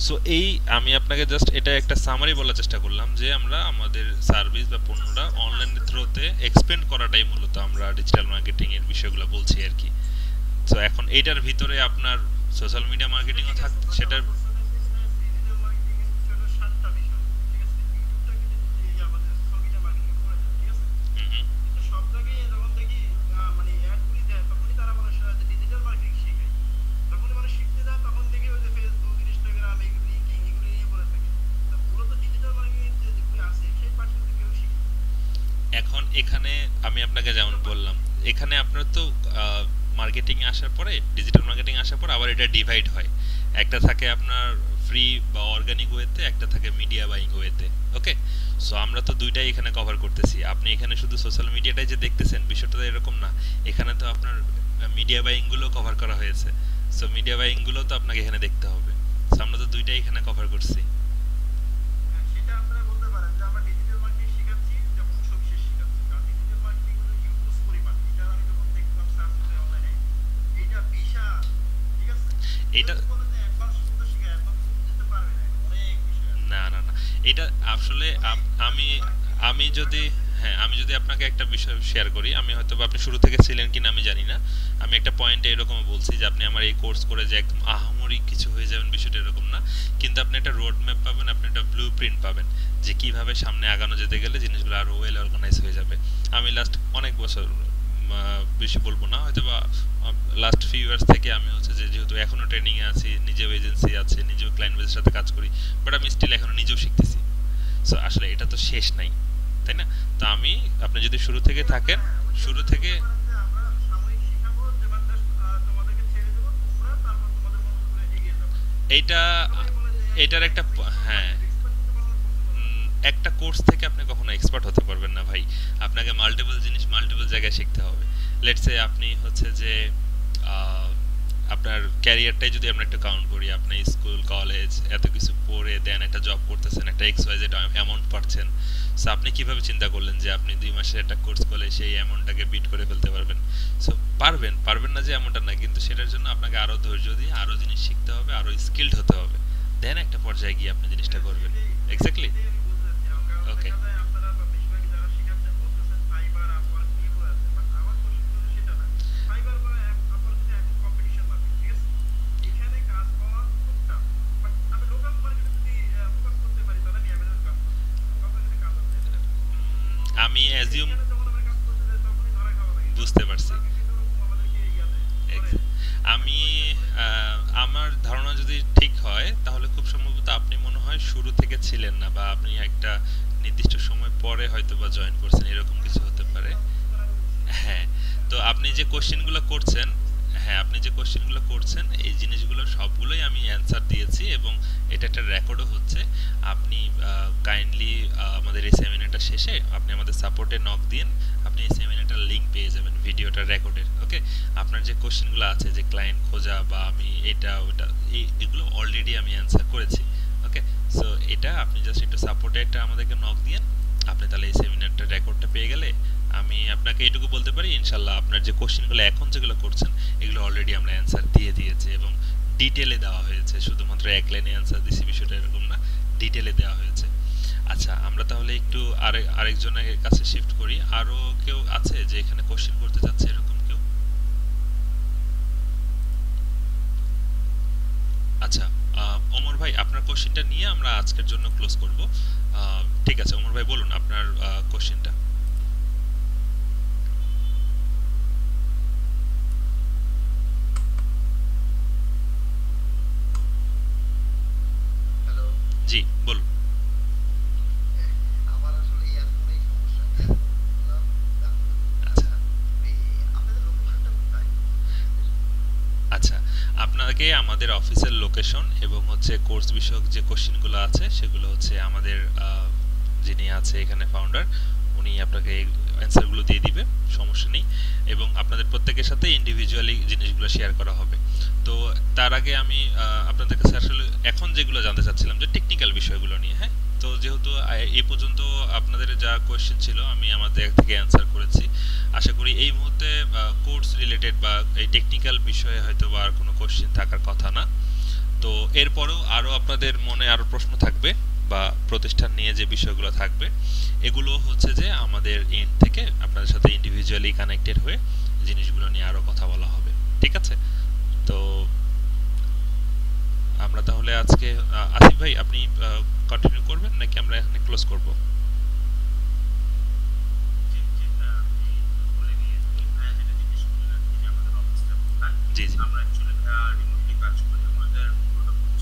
সো এই আমি আপনাকে জাস্ট এটা একটা সামারি বলার চেষ্টা করলাম যে আমরা আমাদের সার্ভিস বা পণ্যটা অনলাইনের থ্রুতে এক্সপ্যান্ড করাটাই মূলত আমরা ডিজিটাল মার্কেটিং এর বিষয়গুলো বলছি আর কি। সো এখন এইটার ভিতরে আপনার সোশ্যাল মিডিয়া মার্কেটিংও থাক, সেটার হুম হুম এখন এখানে আমি আপনাকে যেমন বললাম, এখানে আপনার তো মার্কেটিং আসার পরে, ডিজিটাল মার্কেটিং আসার পর আবার এটা ডিভাইড হয়। একটা থাকে আপনার ফ্রি বা অর্গানিক ওয়েতে, একটা থাকে মিডিয়া বাইং ওয়েতে। ওকে, সো আমরা তো দুইটাই এখানে কভার করতেছি। আপনি এখানে শুধু সোশ্যাল মিডিয়াটাই যে দেখতেছেন বিষয়টা তো এরকম না, এখানে তো আপনার মিডিয়া বাইং গুলো কভার করা হয়েছে। সো মিডিয়া বাইং গুলো তো আপনাকে এখানে দেখতে হবে। সো আমরা তো দুইটাই এখানে কভার করছি। এটা না না না, এটা আসলে আমি আমি যদি হ্যাঁ, আমি যদি আপনাকে একটা বিষয় শেয়ার করি, আমি হয়তো বা আপনি শুরু থেকে ছিলেন কিনা আমি জানি না। আমি একটা পয়েন্টে এরকম বলছি যে আপনি আমার এই কোর্স করে যে একদম আহামরি কিছু হয়ে যাবেন, বিষয়টা এরকম না। কিন্তু আপনি একটা রোড ম্যাপ পাবেন, আপনি একটা ব্লু প্রিন্ট পাবেন যে কিভাবে সামনে আগানো যেতে গেলে জিনিসগুলো আরো ওয়েল অর্গানাইজ হয়ে যাবে। আমি লাস্ট অনেক বছর, বেশি বলবো না হয়তো বা, লাস্ট ফিউ ইয়ার্স থেকে আমি হচ্ছে যে যেহেতু এখনো ট্রেনিং এ আছি, নিজেও এজেন্সি আছে, নিজেও ক্লায়েন্ট বেসের সাথে কাজ করি, বাট আমি স্টিল এখনো নিজেও শিখতেছি। সো আসলে এটা তো শেষ নাই, তাই না? তো আমি, আপনি যদি শুরু থেকে এবার থাকেন, হ্যাঁ, ওই যে শুরু থেকে মনে করেন যে আমরা সাময়িক শিখাবো, যেবার জাস্ট তোমাদেরকে ছেড়ে দেবো, তোমরা তারপর তোমাদের মতো করে এগিয়ে যাবে। এইটা, মানে সবাই বলে যে এটার একটা এক্সপার্ট হয়, হ্যাঁ, এক্সপার্ট হতে পারলে করতে পারবে না। একটা কোর্স থেকে আপনি কখনো এক্সপার্ট হতে পারবেন না ভাই। আপনাকে মাল্টিপল জিনিস মাল্টিপল জায়গায় শিখতে হবে। লেটস সে আপনি হচ্ছে যে আহ, আপনার ক্যারিয়ারটাই যদি আমরা একটু কাউন্ট করি, আপনি স্কুল কলেজ এত কিছু পড়ে দেন একটা জব করতেছেন, একটা এক্স ওয়াই জেড অ্যামাউন্ট পাচ্ছেন। সো আপনি কিভাবে চিন্তা করলেন যে আপনি 2 মাসের একটা কোর্স করলে সেই অ্যামাউন্টটাকে বিট করে ফেলতে পারবেন? সো পারবেন, পারবেন না যে এমনটা না, কিন্তু সেটার জন্য আপনাকে আরো ধৈর্য দিয়ে আরো জিনিস শিখতে হবে, আরো স্কিলড হতে হবে। দেন একটা পর্যায়ে গিয়ে আপনি জিনিসটা হ্যাঁ, করবেন। সেটাই এক্স্যাক্টলি। সেটাই আমি বলতে চাচ্ছিলাম। কারণ ওকে। দেখা যায় আপনারা বা বেশিরভাগই যারা শিখাচ্ছেন বলতেছেন ফাইবার, আপওয়ার্ক নিয়ে পড়ে আছে, বাট আমার কোশ্চেন কিন্তু সেটা না। ফাইবার বা আপওয়ার্ক কিন্তু এখন কম্পিটিশন মার্কেট, ঠিক আছে? এখানে কাজ পাওয়া খুব টাফ। বাট আমি লোকাল মার্কেটে যদি ফোকাস করতে পারি তাহলে আমি অ্যামাজন কাজ করতে পারি, লোকাল মার্কেটে কাজ আছে এভেলেবেল। আমি কিন্তু অ্যাজিউম, এইখানে যখন আমরা কাজ করতে যাই তখনই ধরা খাওয়া লাগে, কারণ বুঝতে লোকাল পারছি। মার্কেটে ওরকম আমাদেরকে ইয়াতে ধরে, Ex- মানে আমি, পরীক্ষা করে আমার ধারণা যদি ঠিক হয় তাহলে খুব সম্ভবত আপনি মনে হয় শুরু থেকে ছিলেন না, বা আপনি একটা নির্দিষ্ট সময় পরে হয়তো বা জয়েন করছেন, এরকম কিছু হতে এই পারে। 5 বছর আগে হয়েছে। হ্যাঁ। তো হ্যাঁ, আপনি যে কোশ্চেনগুলো করছেন, হ্যাঁ আপনি যে কোশ্চেনগুলো করছেন এই জিনিসগুলো সবগুলোই আমি অ্যান্সার দিয়েছি, এবং এটা একটা রেকর্ডও হচ্ছে। আপনি কাইন্ডলি আমাদের এই সেমিনারটা শেষে আপনি আমাদের সাপোর্টে নক দিন, আপনি এই সেমিনারটার লিংক পেয়ে যাবেন ভিডিওটা রেকর্ডের। ওকে। আপনার যে কোশ্চেনগুলো আছে যে ক্লায়েন্ট খোঁজা বা আমি এটা ওটা, এগুলো অলরেডি আমি অ্যান্সার করেছি। ওকে। সো এটা আপনি জাস্ট একটু সাপোর্টে একটা আমাদেরকে নক দিন, আপনি তাহলে এই সেমিনারটার রেকর্ডটা পেয়ে গেলে আমি আপনাকে এটুকু বলতে পারি ইনশাল্লাহ আপনার যে কোশ্চেনগুলো এখন যেগুলো করছেন এগুলো অলরেডি আমরা অ্যান্সার দিয়ে দিয়েছি, এবং ডিটেলে দেওয়া হয়েছে, শুধুমাত্র এক লাইনে অ্যান্সার দিছি বিষয়টা এরকম না, ডিটেলে দেওয়া হয়েছে। আচ্ছা, আমরা তাহলে একটু আরেকজনের কাছে শিফট করি। আরো কেউ আছে যে এখানে কোশ্চেন করতে চাচ্ছে, এরকম কেউ? আচ্ছা, ওমর ভাই আপনার কোশ্চেনটা নিয়ে আমরা আজকের জন্য ক্লোজ করব। ঠিক আছে ওমর ভাই, বলুন আপনার কোশ্চেনটা। হ্যালো। জি, বলুন। আমার আসলে ইয়ারফোনেই সমস্যা, আমি ইয়ারফোন খুললাম, তারপরে বুঝলাম আচ্ছা। না। এই আপনাদের লোকেশনটা কোথায় অফিসের? আচ্ছা, আপনাকে আমাদের অফিসের লোকেশন এবং হচ্ছে কোর্স বিষয়ক যে কোশ্চেনগুলো আছে সেগুলো হচ্ছে আমাদের যিনি আছে এখানে ফাউন্ডার, উনি আপনাকে অ্যান্সারগুলো দিয়ে দিবে, সমস্যা নেই। এবং আপনাদের প্রত্যেকের সাথে ইন্ডিভিজুয়ালি জিনিসগুলো শেয়ার করা হবে। তো তার আগে আমি আপনাদের কাছে আসলে এখন যেগুলো জানতে চাচ্ছিলাম যে টেকনিক্যাল বিষয়গুলো নিয়ে। হ্যাঁ। তো যেহেতু এই পর্যন্ত আপনাদের যা কোয়েশ্চেন ছিল আমি আমাদের থেকে অ্যান্সার করেছি, আশা করি এই মুহূর্তে কোর্স রিলেটেড বা এই টেকনিক্যাল বিষয়ে হয়তো বা আর কোনো কোশ্চেন থাকার কথা না। তো এরপরেও আরও আপনাদের মনে আরও প্রশ্ন থাকবে বা প্রতিষ্ঠান নিয়ে যে বিষয়গুলো থাকবে, এগুলো হচ্ছে যে আমাদের এন্ড থেকে আপনাদের সাথে ইন্ডিভিজুয়ালি কানেক্টেড হয়ে জিনিসগুলো নিয়ে আরও কথা বলা হবে। ঠিক আছে? তো আমরা তাহলে আজকে, আসিফ ভাই আপনি কন্টিনিউ করবেন নাকি আমরা এখানে ক্লোজ করব?